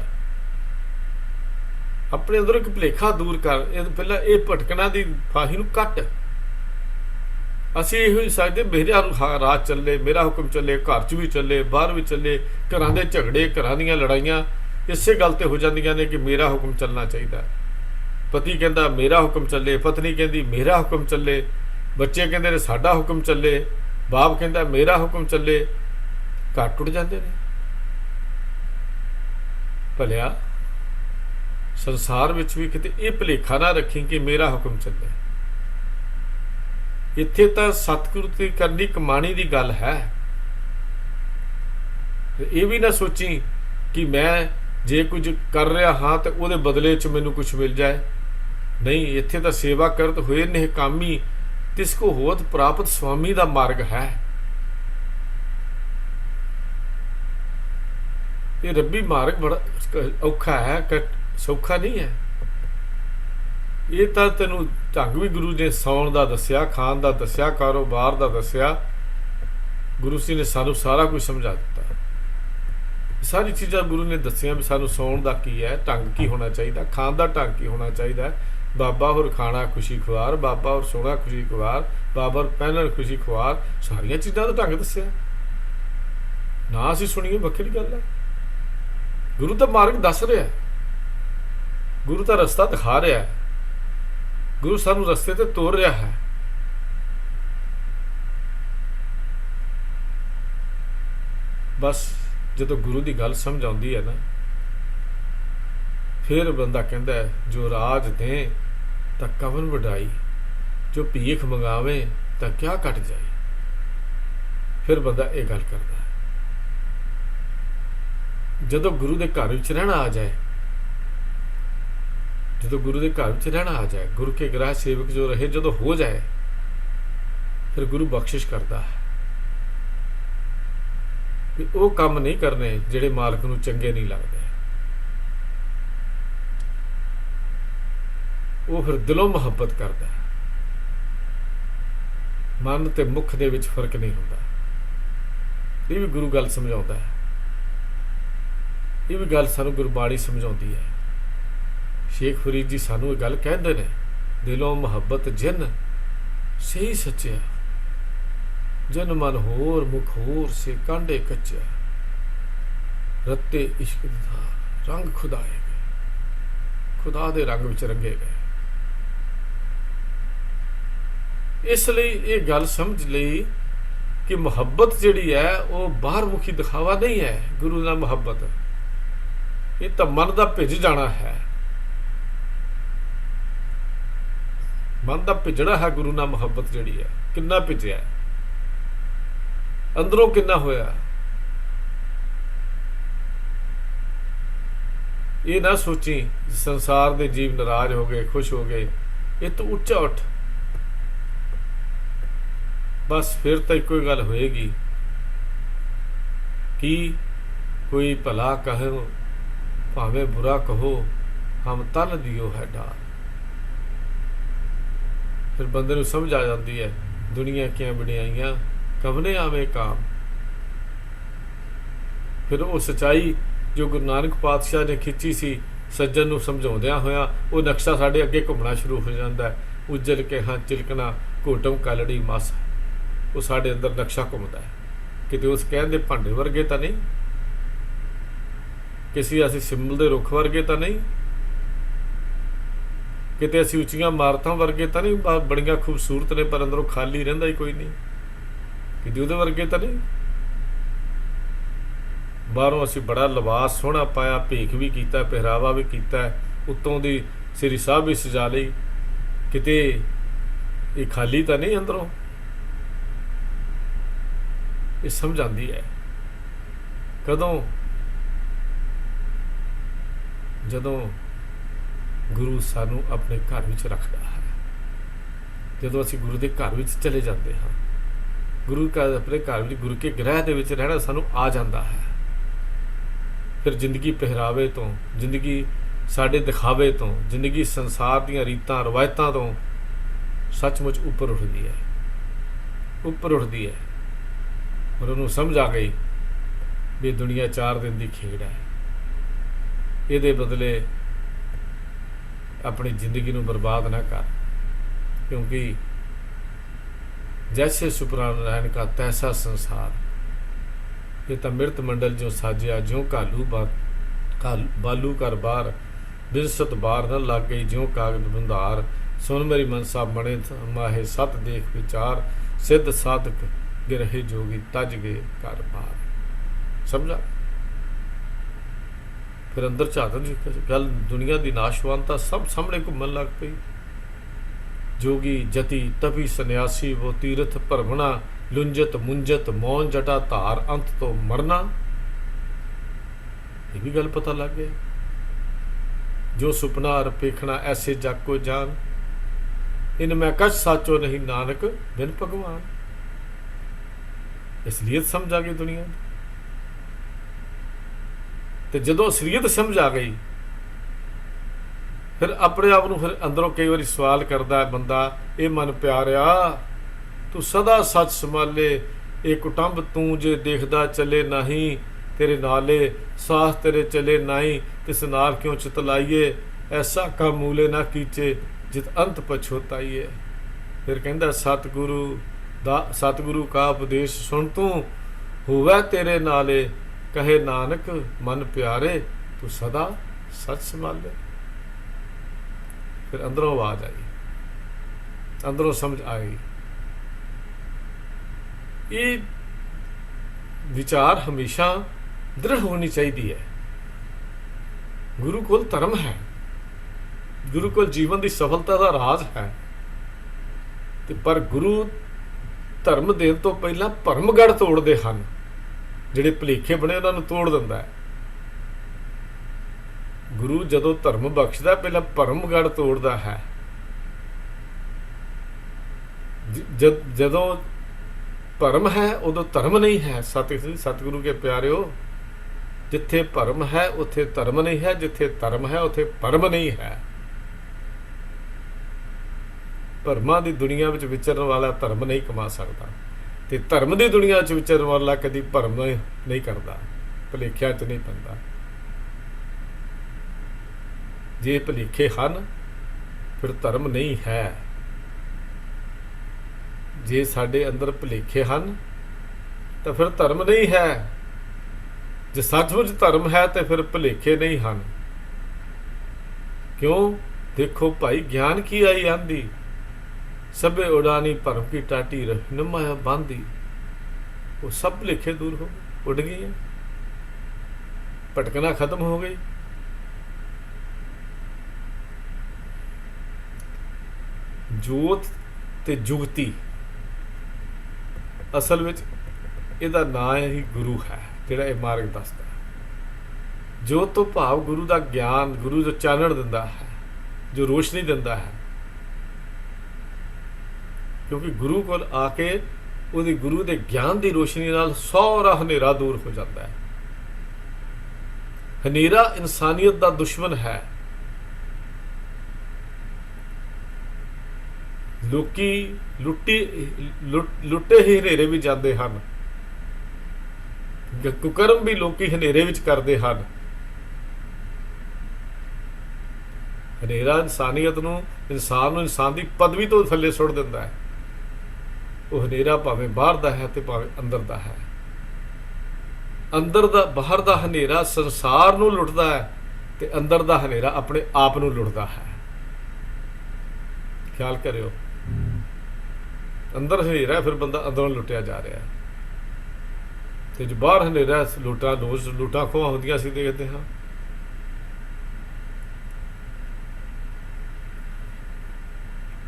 ਆਪਣੇ ਅੰਦਰ ਇੱਕ ਭੁਲੇਖਾ ਦੂਰ ਕਰ। ਇਹ ਪਹਿਲਾਂ ਇਹ ਭਟਕਣਾ ਦੀ ਫਾਹੀ ਨੂੰ ਕੱਟ। ਅਸੀਂ ਇਹੋ ਹੀ ਸਕਦੇ, ਮੇਰਾ ਰਾਜ ਚੱਲੇ, ਮੇਰਾ ਹੁਕਮ ਚੱਲੇ, ਘਰ 'ਚ ਵੀ ਚੱਲੇ, ਬਾਹਰ ਵੀ ਚੱਲੇ। ਘਰਾਂ ਦੇ ਝਗੜੇ, ਘਰਾਂ ਦੀਆਂ ਲੜਾਈਆਂ ਇਸੇ ਗੱਲ 'ਤੇ ਹੋ ਜਾਂਦੀਆਂ ਨੇ ਕਿ ਮੇਰਾ ਹੁਕਮ ਚੱਲਣਾ ਚਾਹੀਦਾ। ਪਤੀ ਕਹਿੰਦਾ ਮੇਰਾ ਹੁਕਮ ਚੱਲੇ, ਪਤਨੀ ਕਹਿੰਦੀ ਮੇਰਾ ਹੁਕਮ ਚੱਲੇ, ਬੱਚੇ ਕਹਿੰਦੇ ਨੇ ਸਾਡਾ ਹੁਕਮ ਚੱਲੇ, ਬਾਪ ਕਹਿੰਦਾ ਮੇਰਾ ਹੁਕਮ ਚੱਲੇ। ਘਰ ਟੁੱਟ ਜਾਂਦੇ ਨੇ। ਭਲਿਆ ਸੰਸਾਰ ਵਿੱਚ ਵੀ ਕਿਤੇ ਇਹ ਭੁਲੇਖਾ ਨਾ ਰੱਖੀ ਕਿ ਮੇਰਾ ਹੁਕਮ ਚੱਲੇ। ਇੱਥੇ ਤਾਂ ਸਤਿਗੁਰੂ ਦੀ ਕਰਨੀ ਕਮਾਣੀ ਦੀ ਗੱਲ ਹੈ। ਇਹ ਵੀ ਨਾ ਸੋਚੀ ਕਿ ਮੈਂ ਜੇ ਕੁਝ ਕਰ ਰਿਹਾ ਹਾਂ ਤਾਂ ਉਹਦੇ ਬਦਲੇ 'ਚ ਮੈਨੂੰ ਕੁਝ ਮਿਲ ਜਾਏ। ਨਹੀਂ, ਇੱਥੇ ਤਾਂ ਸੇਵਾ ਕਰਤ ਹੋਏ ਨਿਹਕਾਮੀ, ਤਿਸ ਕੋ ਹੋਤ ਪ੍ਰਾਪਤ ਸੁਆਮੀ ਦਾ ਮਾਰਗ ਹੈ। ਇਹ ਰੱਬੀ ਮਾਰਗ ਬੜਾ ਔਖਾ ਹੈ, ਸੌਖਾ ਨਹੀਂ ਹੈ। ਇਹ ਤਾਂ ਤੈਨੂੰ ਢੰਗ ਵੀ ਗੁਰੂ ਨੇ ਸੌਣ ਦਾ ਦੱਸਿਆ, ਖਾਣ ਦਾ ਦੱਸਿਆ, ਕਾਰੋਬਾਰ ਦਾ ਦੱਸਿਆ। ਗੁਰੂ ਜੀ ਨੇ ਸਾਨੂੰ ਸਾਰਾ ਕੁਝ ਸਮਝਾ ਦਿੱਤਾ। ਸਾਰੀ ਚੀਜ਼ਾਂ ਗੁਰੂ ਨੇ ਦੱਸੀਆਂ ਵੀ ਸਾਨੂੰ ਸੌਣ ਦਾ ਕੀ ਹੈ, ਢੰਗ ਕੀ ਹੋਣਾ ਚਾਹੀਦਾ, ਖਾਣ ਦਾ ਢੰਗ ਕੀ ਹੋਣਾ ਚਾਹੀਦਾ। ਬਾਬਾ ਹੋਰ ਖਾਣਾ ਖੁਸ਼ੀ ਖੁਆਰ, ਬਾਬਾ ਹੋਰ ਸੋਣਾ ਖੁਸ਼ੀ ਖੁਆਰ, ਬਾਬਾ ਹੋਰ ਪਹਿਨਣ ਖੁਸ਼ੀ ਖੁਆਰ। ਸਾਰੀਆਂ ਚੀਜ਼ਾਂ ਦਾ ਢੰਗ ਦੱਸਿਆ। ਨਾ ਅਸੀਂ ਸੁਣੀਏ ਵੱਖਰੀ ਗੱਲ ਹੈ। ਗੁਰੂ ਤਾਂ ਮਾਰਗ ਦੱਸ ਰਿਹਾ, ਗੁਰੂ ਤਾਂ ਰਸਤਾ ਦਿਖਾ ਰਿਹਾ ਹੈ, ਗੁਰੂ ਸਾਨੂੰ ਰਸਤੇ ਤੇ ਤੋਰ ਰਿਹਾ ਹੈ। ਬਸ ਜਦੋਂ ਗੁਰੂ ਦੀ ਗੱਲ ਸਮਝ ਆਉਂਦੀ ਹੈ ਨਾ, ਫਿਰ ਬੰਦਾ ਕਹਿੰਦਾ ਹੈ ਜੋ ਰਾਜ ਦੇ ਤਾਂ ਕਵਨ ਵਡਾਈ, ਜੋ ਭੀਖ ਮੰਗਾਵੇ ਤਾਂ ਕਿਆ ਘਟ ਜਾਏ। ਫਿਰ ਬੰਦਾ ਇਹ ਗੱਲ ਕਰਦਾ ਹੈ। ਜਦੋਂ ਗੁਰੂ ਦੇ ਘਰ ਵਿੱਚ ਰਹਿਣਾ ਆ ਜਾਏ, ਜਦੋਂ ਗੁਰੂ ਦੇ ਘਰ ਵਿੱਚ ਰਹਿਣਾ ਆ ਜਾਏ, ਗੁਰੂ ਕੇ ਗ੍ਰਹਿ ਸੇਵਕ ਜੋ ਰਹੇ ਜਦੋਂ ਹੋ ਜਾਏ, ਫਿਰ ਗੁਰੂ ਬਖਸ਼ਿਸ਼ ਕਰਦਾ ਹੈ ਕਿ ਉਹ ਕੰਮ ਨਹੀਂ ਕਰਨੇ ਜਿਹੜੇ ਮਾਲਕ ਨੂੰ ਚੰਗੇ ਨਹੀਂ ਲੱਗਦੇ। ਉਹ ਫਿਰ ਦਿਲੋਂ ਮੁਹੱਬਤ ਕਰਦਾ ਹੈ। ਮਨ ਤੇ ਮੁੱਖ ਦੇ ਵਿੱਚ ਫਰਕ ਨਹੀਂ ਹੁੰਦਾ। ਇਹ ਵੀ ਗੁਰੂ ਗੱਲ ਸਮਝਾਉਂਦਾ ਹੈ, ਇਹ ਵੀ ਗੱਲ ਸਾਨੂੰ ਗੁਰਬਾਣੀ ਸਮਝਾਉਂਦੀ ਹੈ। ਸ਼ੇਖ ਫਰੀਦ ਜੀ ਸਾਨੂੰ ਇਹ ਗੱਲ ਕਹਿੰਦੇ ਨੇ, ਦਿਲੋਂ ਮੁਹੱਬਤ ਜਿਨ ਸਹੀ ਸੱਚਿਆ, ਜਨ ਮਨ ਹੋਰ ਮੁਖ ਹੋਰ ਸੇ ਕਾਂਡੇ ਕੱਚਿਆ, ਰੱਤੇ ਇਸ਼ਕ ਦਾ ਰੰਗ ਖੁਦਾਏ ਗਏ, ਖੁਦਾ ਦੇ ਰੰਗ ਵਿੱਚ ਰੰਗੇ ਗਏ। ਇਸ ਲਈ ਇਹ ਗੱਲ ਸਮਝ ਲਈ ਕਿ ਮੁਹੱਬਤ ਜਿਹੜੀ ਹੈ ਉਹ ਬਾਹਰ ਮੁਖੀ ਦਿਖਾਵਾ ਨਹੀਂ ਹੈ। ਗੁਰੂ ਨਾਲ ਮੁਹੱਬਤ ਇਹ ਤਾਂ ਮਨ ਦਾ ਭਿੱਜ ਜਾਣਾ ਹੈ, ਮਨ ਦਾ ਭਿੱਜਣਾ ਹੈ। ਗੁਰੂ ਨਾਲ ਮੁਹੱਬਤ ਜਿਹੜੀ ਹੈ ਕਿੰਨਾ ਭਿੱਜਿਆ, ਅੰਦਰੋਂ ਕਿੰਨਾ ਹੋਇਆ। ਇਹ ਨਾ ਸੋਚੀ ਸੰਸਾਰ ਦੇ ਜੀਵ ਨਾਰਾਜ਼ ਹੋ ਗਏ, ਖੁਸ਼ ਹੋ ਗਏ, ਇਹ ਤੋਂ ਉੱਚਾ ਉੱਠ। ਬਸ ਫਿਰ ਤਾਂ ਇੱਕੋ ਹੀ ਗੱਲ ਹੋਏਗੀ ਕਿ ਕੋਈ ਭਲਾ ਕਹੋ ਭਾਵੇਂ ਬੁਰਾ ਕਹੋ, ਹਮ ਤਨ ਦਿਓ ਹੈ ਡਾਰ। ਫਿਰ ਬੰਦੇ ਨੂੰ ਸਮਝ ਆ ਜਾਂਦੀ ਹੈ ਦੁਨੀਆ ਕਿਆਂ ਵਡਿਆਈਆਂ ਕਵਨੇ ਆਵੇਂ ਕਾਮ। ਫਿਰ ਉਹ ਸੱਚਾਈ ਜੋ ਗੁਰੂ ਨਾਨਕ ਪਾਤਸ਼ਾਹ ਨੇ ਖਿੱਚੀ ਸੀ ਸੱਜਣ ਨੂੰ ਸਮਝਾਉਂਦਿਆਂ ਹੋਇਆਂ, ਉਹ ਨਕਸ਼ਾ ਸਾਡੇ ਅੱਗੇ ਘੁੰਮਣਾ ਸ਼ੁਰੂ ਹੋ ਜਾਂਦਾ ਹੈ। ਉੱਜਲ ਕੇ ਹਾਂ ਚਿਲਕਣਾ ਘੋਟਮ ਕਾਲੜੀ ਮਸ, ਉਹ ਸਾਡੇ ਅੰਦਰ ਨਕਸ਼ਾ ਘੁੰਮਦਾ ਹੈ। ਕਿਤੇ ਉਸ ਕਹਿੰਦੇ ਭਾਂਡੇ ਵਰਗੇ ਤਾਂ ਨਹੀਂ, ਕਿਸੇ ਅਸੀਂ ਸਿੰਬਲ ਦੇ ਰੁੱਖ ਵਰਗੇ ਤਾਂ ਨਹੀਂ, ਕਿਤੇ ਅਸੀਂ ਉੱਚੀਆਂ ਇਮਾਰਤਾਂ ਵਰਗੇ ਤਾਂ ਨਹੀਂ, ਬੜੀਆਂ ਖੂਬਸੂਰਤ ਨੇ ਪਰ ਅੰਦਰੋਂ ਖਾਲੀ ਰਹਿੰਦਾ ਹੀ ਕੋਈ ਨਹੀਂ, ਕਿਤੇ ਉਹਦੇ ਵਰਗੇ ਤਾਂ ਨਹੀਂ। ਬਾਹਰੋਂ ਅਸੀਂ ਬੜਾ ਲਿਬਾਸ ਸੋਹਣਾ ਪਾਇਆ, ਭੇਖ ਵੀ ਕੀਤਾ, ਪਹਿਰਾਵਾ ਵੀ ਕੀਤਾ, ਉੱਤੋਂ ਦੀ ਸ੍ਰੀ ਸਾਹਿਬ ਵੀ ਸਜਾ ਲਈ, ਕਿਤੇ ਇਹ ਖਾਲੀ ਤਾਂ ਨਹੀਂ ਅੰਦਰੋਂ। ਇਹ ਸਮਝ ਆਉਂਦੀ ਹੈ ਕਦੋਂ, ਜਦੋਂ ਗੁਰੂ ਸਾਨੂੰ ਆਪਣੇ ਘਰ ਵਿੱਚ ਰੱਖਦਾ ਹੈ, ਜਦੋਂ ਅਸੀਂ ਗੁਰੂ ਦੇ ਘਰ ਵਿੱਚ ਚਲੇ ਜਾਂਦੇ ਹਾਂ। ਗੁਰੂ ਘਰ ਆਪਣੇ ਘਰ ਵਿੱਚ ਗੁਰੂ ਕੇ ਗ੍ਰਹਿ ਦੇ ਵਿੱਚ ਰਹਿਣਾ ਸਾਨੂੰ ਆ ਜਾਂਦਾ ਹੈ। ਫਿਰ ਜ਼ਿੰਦਗੀ ਪਹਿਰਾਵੇ ਤੋਂ, ਜ਼ਿੰਦਗੀ ਸਾਡੇ ਦਿਖਾਵੇ ਤੋਂ, ਜ਼ਿੰਦਗੀ ਸੰਸਾਰ ਦੀਆਂ ਰੀਤਾਂ ਰਵਾਇਤਾਂ ਤੋਂ ਸੱਚਮੁੱਚ ਉੱਪਰ ਉੱਠਦੀ ਹੈ, ਉੱਪਰ ਉੱਠਦੀ ਹੈ। ਔਰ ਉਹਨੂੰ ਸਮਝ ਆ ਗਈ ਵੀ ਦੁਨੀਆ 4 ਦਿਨ ਦੀ ਖੇਡ ਹੈ, ਇਹਦੇ ਬਦਲੇ ਆਪਣੀ ਜ਼ਿੰਦਗੀ ਨੂੰ ਬਰਬਾਦ ਨਾ ਕਰ, ਕਿਉਂਕਿ ਜੈਸੇ ਸੁਪਰਾਨਾਰਾयण का तैसा संसार, ये तो मृत मंडल जो साजिया ज्यों बालू कर बार, बिनसत बार न लग गई ज्यों कागज बंधार, सुन मेरी मनसा मणे माहे सत देख विचार, सिद्ध साधक गिरहे जोगी तज गए कर पार। समझा? फिर अंदर झाकन गल दुनिया की नाशवानता सब सामने घूमन लग पई। जोगी जति तपी सन्यासी वो तीर्थ भरमना, लुंजत मुंजत मौन जटा धार अंत तो मरना। ये भी गल पता लग गया। जो सुपना रपेखना ऐसे जग को जान, इनमें कछ साचो नहीं नानक बिन भगवान। असलियत समझ आ गई दुनिया की। ਤੇ ਜਦੋਂ ਅਸਲੀਅਤ ਸਮਝ ਆ ਗਈ ਫਿਰ ਆਪਣੇ ਆਪ ਨੂੰ ਫਿਰ ਅੰਦਰੋਂ ਕਈ ਵਾਰੀ ਸਵਾਲ ਕਰਦਾ ਹੈ ਬੰਦਾ, ਇਹ ਮਨ ਪਿਆਰਿਆ ਤੂੰ ਸਦਾ ਸੱਚ ਸੰਭਾਲੇ, ਇਹ ਕੁਟੰਬ ਤੂੰ ਜੇ ਦੇਖਦਾ ਚੱਲੇ ਨਹੀਂ, ਤੇਰੇ ਨਾਲੇ ਸਾਥ ਤੇਰੇ ਚੱਲੇ ਨਹੀਂ, ਤਿਸ ਨਾਲ ਕਿਉਂ ਚਿਤ ਲਾਈਏ, ਐਸਾ ਕੰਮ ਮੂਲੇ ਨਾ ਕੀਚੇ ਜਿਤ ਅੰਤ ਪਛੋਤਾਈਏ। ਫਿਰ ਕਹਿੰਦਾ ਸਤਿਗੁਰੂ ਕਾ ਉਪਦੇਸ਼ ਸੁਣ ਤੂੰ, ਹੋਵੇ ਤੇਰੇ ਨਾਲੇ, कहे नानक मन प्यारे, तू सदा सच संभाले। फिर अंदरों आवाज आई, अंदरों समझ आई। ये विचार हमेशा दृढ़ होनी चाहिए है। गुरु कोल धर्म है, गुरु कोल जीवन की सफलता का राज है, पर गुरु धर्म देने तो पहला भरमगढ़ तोड़ते हैं। ਜਿਹੜੇ ਭੁਲੇਖੇ ਬਣੇ ਉਹਨਾਂ ਨੂੰ ਤੋੜ ਦਿੰਦਾ ਹੈ ਗੁਰੂ। ਜਦੋਂ ਧਰਮ ਬਖਸ਼ਦਾ ਪਹਿਲਾਂ ਭਰਮਗੜ੍ਹ ਤੋੜਦਾ ਹੈ। ਜਦੋਂ ਭਰਮ ਹੈ ਉਦੋਂ ਧਰਮ ਨਹੀਂ ਹੈ। ਸਤਿਗੁਰੂ ਕੇ ਪਿਆਰਿਓ, ਜਿੱਥੇ ਭਰਮ ਹੈ ਉੱਥੇ ਧਰਮ ਨਹੀਂ ਹੈ, ਜਿੱਥੇ ਧਰਮ ਹੈ ਉੱਥੇ ਭਰਮ ਨਹੀਂ ਹੈ। ਭਰਮਾਂ ਦੀ ਦੁਨੀਆ ਵਿੱਚ ਵਿਚਰਨ ਵਾਲਾ ਧਰਮ ਨਹੀਂ ਕਮਾ ਸਕਦਾ, ਤੇ ਧਰਮ ਦੀ ਦੁਨੀਆ 'ਚ ਵਿਚਰਨ ਵਾਲਾ ਕਦੀ ਭਰਮ ਨਹੀਂ ਕਰਦਾ, ਭੁਲੇਖਿਆਂ 'ਚ ਨਹੀਂ ਪੈਂਦਾ। ਜੇ ਭੁਲੇਖੇ ਹਨ ਫਿਰ ਧਰਮ ਨਹੀਂ ਹੈ। ਜੇ ਸਾਡੇ ਅੰਦਰ ਭੁਲੇਖੇ ਹਨ ਤਾਂ ਫਿਰ ਧਰਮ ਨਹੀਂ ਹੈ। ਜੇ ਸੱਚਮੁੱਚ ਧਰਮ ਹੈ ਤੇ ਫਿਰ ਭੁਲੇਖੇ ਨਹੀਂ ਹਨ। ਕਿਉਂ? ਦੇਖੋ ਭਾਈ, ਗਿਆਨ ਕੀ ਆਈ ਆਂਦੀ, ਸਭੇ ਉਡਾਨੀ ਭਰਮ ਕੀ ਟਾਟੀ ਰਹਿਨੁਮਾਇਆ ਬਾਂਦੀ। ਉਹ ਸਭ ਭੁਲੇਖੇ ਦੂਰ ਹੋ ਗਏ, ਉੱਡ ਗਏ, ਭਟਕਣਾ ਖਤਮ ਹੋ ਗਈ। ਜੋਤ ਤੇ ਜੁਗਤੀ, ਅਸਲ ਵਿੱਚ ਇਹਦਾ ਨਾਂ ਹੀ ਗੁਰੂ ਹੈ, ਜਿਹੜਾ ਇਹ ਮਾਰਗ ਦੱਸਦਾ ਹੈ। ਜੋਤ ਤੋਂ ਭਾਵ ਗੁਰੂ ਦਾ ਗਿਆਨ, ਗੁਰੂ ਜੋ ਚਾਨਣ ਦਿੰਦਾ ਹੈ, ਜੋ ਰੋਸ਼ਨੀ ਦਿੰਦਾ ਹੈ। ਕਿਉਂਕਿ ਗੁਰੂ ਕੋਲ ਆ ਕੇ ਉਹਦੀ ਗੁਰੂ ਦੇ ਗਿਆਨ ਦੀ ਰੋਸ਼ਨੀ ਨਾਲ ਸਾਰਾ ਹਨੇਰਾ ਦੂਰ ਹੋ ਜਾਂਦਾ ਹੈ। ਹਨੇਰਾ ਇਨਸਾਨੀਅਤ ਦਾ ਦੁਸ਼ਮਣ ਹੈ। ਲੋਕੀ ਲੁੱਟੇ ਹੀ ਹਨੇਰੇ ਵੀ ਜਾਂਦੇ ਹਨ, ਕੁਕਰਮ ਵੀ ਲੋਕੀ ਹਨੇਰੇ ਵਿੱਚ ਕਰਦੇ ਹਨ। ਹਨੇਰਾ ਇਨਸਾਨੀਅਤ ਨੂੰ, ਇਨਸਾਨ ਨੂੰ ਇਨਸਾਨ ਦੀ ਪਦਵੀ ਤੋਂ ਥੱਲੇ ਸੁੱਟ ਦਿੰਦਾ ਹੈ। ਉਹ ਹਨੇਰਾ ਭਾਵੇਂ ਬਾਹਰ ਦਾ ਹੈ ਤੇ ਭਾਵੇਂ ਅੰਦਰ ਦਾ ਹੈ। ਅੰਦਰ ਦਾ, ਬਾਹਰ ਦਾ ਹਨੇਰਾ ਸੰਸਾਰ ਨੂੰ ਲੁੱਟਦਾ ਹੈ ਤੇ ਅੰਦਰ ਦਾ ਹਨੇਰਾ ਆਪਣੇ ਆਪ ਨੂੰ ਲੁੱਟਦਾ ਹੈ। ਖਿਆਲ ਕਰਿਓ, ਅੰਦਰ ਹਨੇਰਾ ਫਿਰ ਬੰਦਾ ਅੰਦਰੋਂ ਲੁੱਟਿਆ ਜਾ ਰਿਹਾ ਹੈ, ਤੇ ਜੋ ਬਾਹਰ ਹਨੇਰਾ, ਲੁੱਟਾਂ ਖੋਹਾਂ ਹੁੰਦੀਆਂ ਅਸੀਂ ਦੇਖਦੇ ਹਾਂ।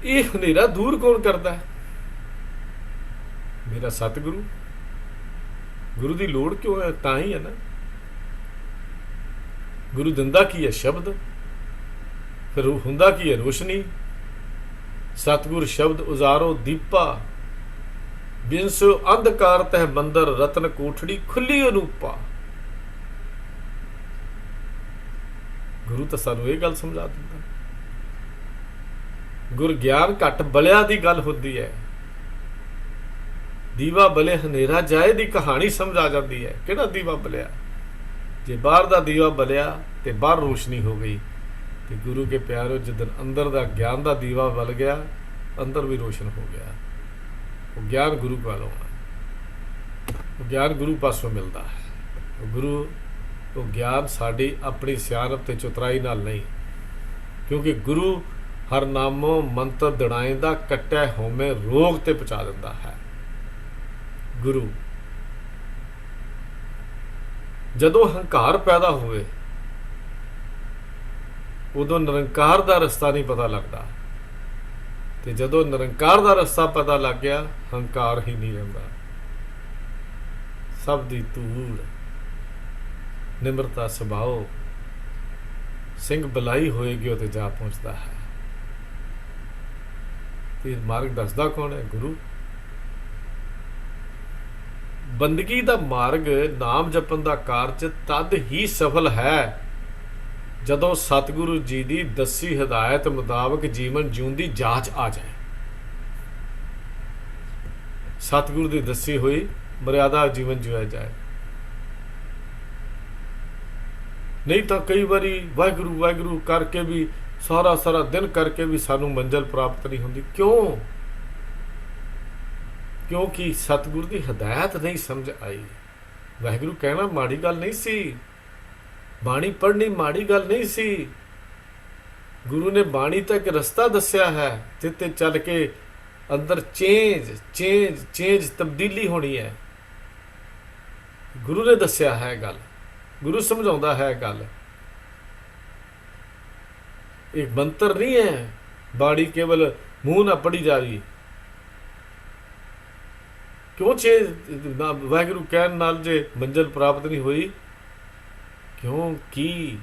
ਇਹ ਹਨੇਰਾ ਦੂਰ ਕੌਣ ਕਰਦਾ ਹੈ? ਮੇਰਾ ਸਤਿਗੁਰੂ। ਗੁਰੂ ਦੀ ਲੋੜ ਕਿਉਂ ਹੈ? ਤਾਂ ਹੀ ਹੈ ਨਾ। ਗੁਰੂ ਦਿੰਦਾ ਕੀ ਹੈ? ਸ਼ਬਦ। ਫਿਰ ਹੁੰਦਾ ਕੀ ਹੈ? ਰੋਸ਼ਨੀ। ਸਤਿਗੁਰ ਸ਼ਬਦ ਉਜ਼ਾਰੋ ਦੀਪਾ, ਬਿਨਸੋ ਅੰਧਕਾਰ ਤਹਿ ਮੰਦਰ, ਰਤਨ ਕੋਠੜੀ ਖੁੱਲੀ ਅਨੂਪਾ। ਗੁਰੂ ਤਾਂ ਸਾਨੂੰ ਇਹ ਗੱਲ ਸਮਝਾ ਦਿੰਦਾ। ਗੁਰ ਗਿਆਨ ਘੱਟ ਬਲਿਆ ਦੀ ਗੱਲ ਹੁੰਦੀ ਹੈ। ਦੀਵਾ ਬਲੇ ਹਨੇਰਾ ਜਾਏ ਦੀ ਕਹਾਣੀ ਸਮਝ ਆ ਜਾਂਦੀ ਹੈ। ਕਿਹੜਾ ਦੀਵਾ ਬਲਿਆ? ਜੇ ਬਾਹਰ ਦਾ ਦੀਵਾ ਬਲਿਆ ਤੇ ਬਾਹਰ ਰੋਸ਼ਨੀ ਹੋ ਗਈ। ਤੇ ਗੁਰੂ ਕੇ ਪਿਆਰੋ, ਜਿੱਦਣ ਅੰਦਰ ਦਾ ਗਿਆਨ ਦਾ ਦੀਵਾ ਬਲ ਗਿਆ, ਅੰਦਰ ਵੀ ਰੋਸ਼ਨ ਹੋ ਗਿਆ। ਉਹ ਗਿਆਨ ਗੁਰੂ ਕੋਲੋਂ ਹੈ। ਉਹ ਗਿਆਨ ਗੁਰੂ ਪਾਸੋਂ ਮਿਲਦਾ ਹੈ। ਉਹ ਗਿਆਨ ਸਾਡੀ ਆਪਣੀ ਸਿਆਣਪ ਤੇ ਚਤੁਰਾਈ ਨਾਲ ਨਹੀਂ, ਕਿਉਂਕਿ ਗੁਰੂ ਹਰ ਨਾਮੋ ਮੰਤਰ ਦੜਾਇਂਦਾ, ਕੱਟੈ ਹੋਮੇ ਰੋਗ ਤੇ ਪਹੁੰਚਾ ਦਿੰਦਾ ਹੈ। ਗੁਰੂ ਜਦੋਂ ਹੰਕਾਰ ਪੈਦਾ ਹੋਵੇ ਉਦੋਂ ਨਿਰੰਕਾਰ ਦਾ ਰਸਤਾ ਨਹੀਂ ਪਤਾ ਲੱਗਦਾ, ਤੇ ਜਦੋਂ ਨਿਰੰਕਾਰ ਦਾ ਰਸਤਾ ਪਤਾ ਲੱਗ ਗਿਆ, ਹੰਕਾਰ ਹੀ ਨਹੀਂ ਰਹਿੰਦਾ। ਸਭ ਦੀ ਧੂੜ, ਨਿਮਰਤਾ ਸੁਭਾਓ, ਸਿੰਘ ਬਲਾਈ ਹੋਏਗੀ ਉਹ ਤੇ ਜਾ ਪਹੁੰਚਦਾ ਹੈ। ਤੇ ਮਾਰਗ ਦੱਸਦਾ ਕੌਣ ਹੈ? ਗੁਰੂ। ਬੰਦਗੀ ਦਾ ਮਾਰਗ, ਨਾਮ ਜਪਣ ਦਾ ਕਾਰਜ ਤਦ ਹੀ ਸਫਲ ਹੈ ਜਦੋਂ ਸਤਿਗੁਰੂ ਜੀ ਦੀ ਦੱਸੀ ਹਦਾਇਤ ਮੁਤਾਬਕ ਜੀਵਨ ਜਿਉਣ ਦੀ ਜਾਂਚ ਆ ਜਾਏ। ਸਤਿਗੁਰੂ ਦੀ ਦੱਸੀ ਹੋਈ ਮਰਿਆਦਾ ਜੀਵਨ ਜਿਉਆ ਜਾਏ। ਨਹੀਂ ਤਾਂ ਕਈ ਵਾਰੀ ਵਾਹਿਗੁਰੂ ਵਾਹਿਗੁਰੂ ਕਰਕੇ ਵੀ ਸਾਰਾ ਦਿਨ ਕਰਕੇ ਵੀ ਸਾਨੂੰ ਮੰਜ਼ਿਲ ਪ੍ਰਾਪਤ ਨਹੀਂ ਹੁੰਦੀ। ਕਿਉਂ? ਕਿਉਂਕਿ ਸਤਿਗੁਰੂ ਦੀ ਹਦਾਇਤ ਨਹੀਂ ਸਮਝ ਆਈ। ਵਾਹਿਗੁਰੂ ਕਹਿਣਾ ਮਾੜੀ ਗੱਲ ਨਹੀਂ ਸੀ, ਬਾਣੀ ਪੜ੍ਹਨੀ ਮਾੜੀ ਗੱਲ ਨਹੀਂ ਸੀ। ਗੁਰੂ ਨੇ ਬਾਣੀ ਤਾਂ ਇੱਕ ਰਸਤਾ ਦੱਸਿਆ ਹੈ ਜਿੱਤੇ ਚੱਲ ਕੇ ਅੰਦਰ ਚੇਂਜ ਤਬਦੀਲੀ ਹੋਣੀ ਹੈ। ਗੁਰੂ ਨੇ ਦੱਸਿਆ ਹੈ ਗੱਲ, ਗੁਰੂ ਸਮਝਾਉਂਦਾ ਹੈ ਗੱਲ। ਇੱਕ ਮੰਤਰ ਨਹੀਂ ਹੈ, ਬਾਣੀ ਕੇਵਲ ਮੂੰਹ ਨਾਲ ਪੜ੍ਹੀ ਜਾ ਰਹੀ। ਕਿਉਂ ਵਾਹਿਗੁਰੂ ਕਹਿਣ ਨਾਲ ਜੇ ਮੰਜ਼ਿਲ ਪ੍ਰਾਪਤ ਨਹੀਂ ਹੋਈ? ਕਿਉਂਕਿ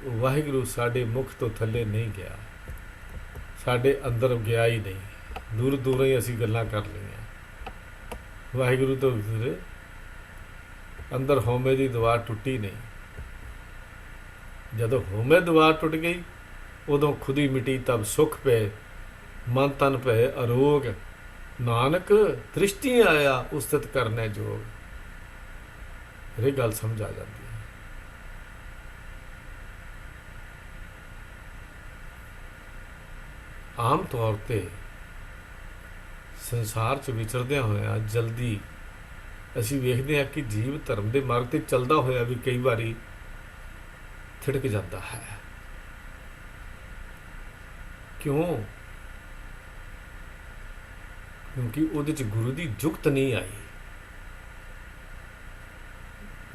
ਵਾਹਿਗੁਰੂ ਸਾਡੇ ਮੁਖ ਤੋਂ ਥੱਲੇ ਨਹੀਂ ਗਿਆ, ਸਾਡੇ ਅੰਦਰ ਗਿਆ ਹੀ ਨਹੀਂ। ਦੂਰੋਂ ਹੀ ਅਸੀਂ ਗੱਲਾਂ ਕਰ ਲਈਆਂ। ਵਾਹਿਗੁਰੂ ਤੋਂ ਅੰਦਰ ਹਉਮੈ ਦੀ ਦੀਵਾਰ ਟੁੱਟੀ ਨਹੀਂ। ਜਦੋਂ ਹਉਮੈ ਦੀਵਾਰ ਟੁੱਟ ਗਈ, ਉਦੋਂ ਖੁਦੀ ਮਿਟੀ ਤਬ ਸੁੱਖ ਪਏ। ਮਨ ਤਨ ਭਏ ਅਰੋਗ, ਨਾਨਕ ਦ੍ਰਿਸ਼ਟੀ ਆਇਆ ਉਸਤਤ ਕਰਨੇ ਜੋਗ। ਇਹ ਗੱਲ ਸਮਝ ਆ ਜਾਂਦੀ ਹੈ। ਆਮ ਤੌਰ ਤੇ ਸੰਸਾਰ 'ਚ ਵਿਚਰਦਿਆਂ ਹੋਇਆਂ ਜਲਦੀ ਅਸੀਂ ਵੇਖਦੇ ਹਾਂ ਕਿ ਜੀਵ ਧਰਮ ਦੇ ਮਾਰਗ ਤੇ ਚੱਲਦਾ ਹੋਇਆ ਵੀ ਕਈ ਵਾਰੀ ਥਿੜਕ ਜਾਂਦਾ ਹੈ। ਕਿਉਂ? ਕਿਉਂਕਿ ਉਹਦੇ 'ਚ ਗੁਰੂ ਦੀ ਜੁਗਤ ਨਹੀਂ ਆਈ,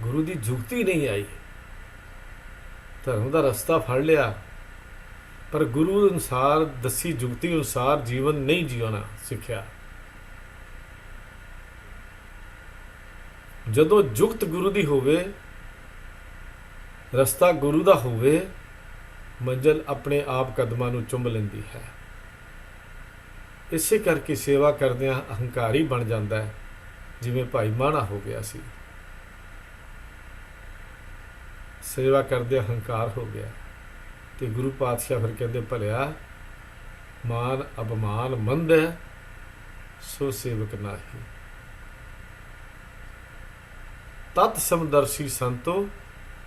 ਗੁਰੂ ਦੀ ਜੁਗਤੀ ਨਹੀਂ ਆਈ। ਧਰਮ ਦਾ ਰਸਤਾ ਫੜ ਲਿਆ ਪਰ ਗੁਰੂ ਅਨੁਸਾਰ ਦੱਸੀ ਜੁਗਤੀ ਅਨੁਸਾਰ ਜੀਵਨ ਨਹੀਂ ਜਿਉਣਾ ਸਿੱਖਿਆ। ਜਦੋਂ ਜੁਗਤ ਗੁਰੂ ਦੀ ਹੋਵੇ, ਰਸਤਾ ਗੁਰੂ ਦਾ ਹੋਵੇ, ਮੰਜ਼ਿਲ ਆਪਣੇ ਆਪ ਕਦਮਾਂ ਨੂੰ ਚੁੰਮ ਲੈਂਦੀ ਹੈ। ਇਸੇ ਕਰਕੇ ਸੇਵਾ ਕਰਦਿਆਂ ਅਹੰਕਾਰੀ ਬਣ ਜਾਂਦਾ ਹੈ, ਜਿਵੇਂ ਭਾਈ ਮਾਣਾ ਹੋ ਗਿਆ ਸੀ। ਸੇਵਾ ਕਰਦੇ ਅਹੰਕਾਰ ਹੋ ਗਿਆ ਤੇ ਗੁਰੂ ਪਾਤਸ਼ਾਹ ਫਿਰ ਕਹਿੰਦੇ ਭਲਿਆ ਮਾਨ ਅਪਮਾਨ ਮੰਦ ਹੈ ਸੋ ਸੇਵਕ ਨਾਹੀ। ਤਤ ਸਮਦਰਸ਼ੀ ਸੰਤੋ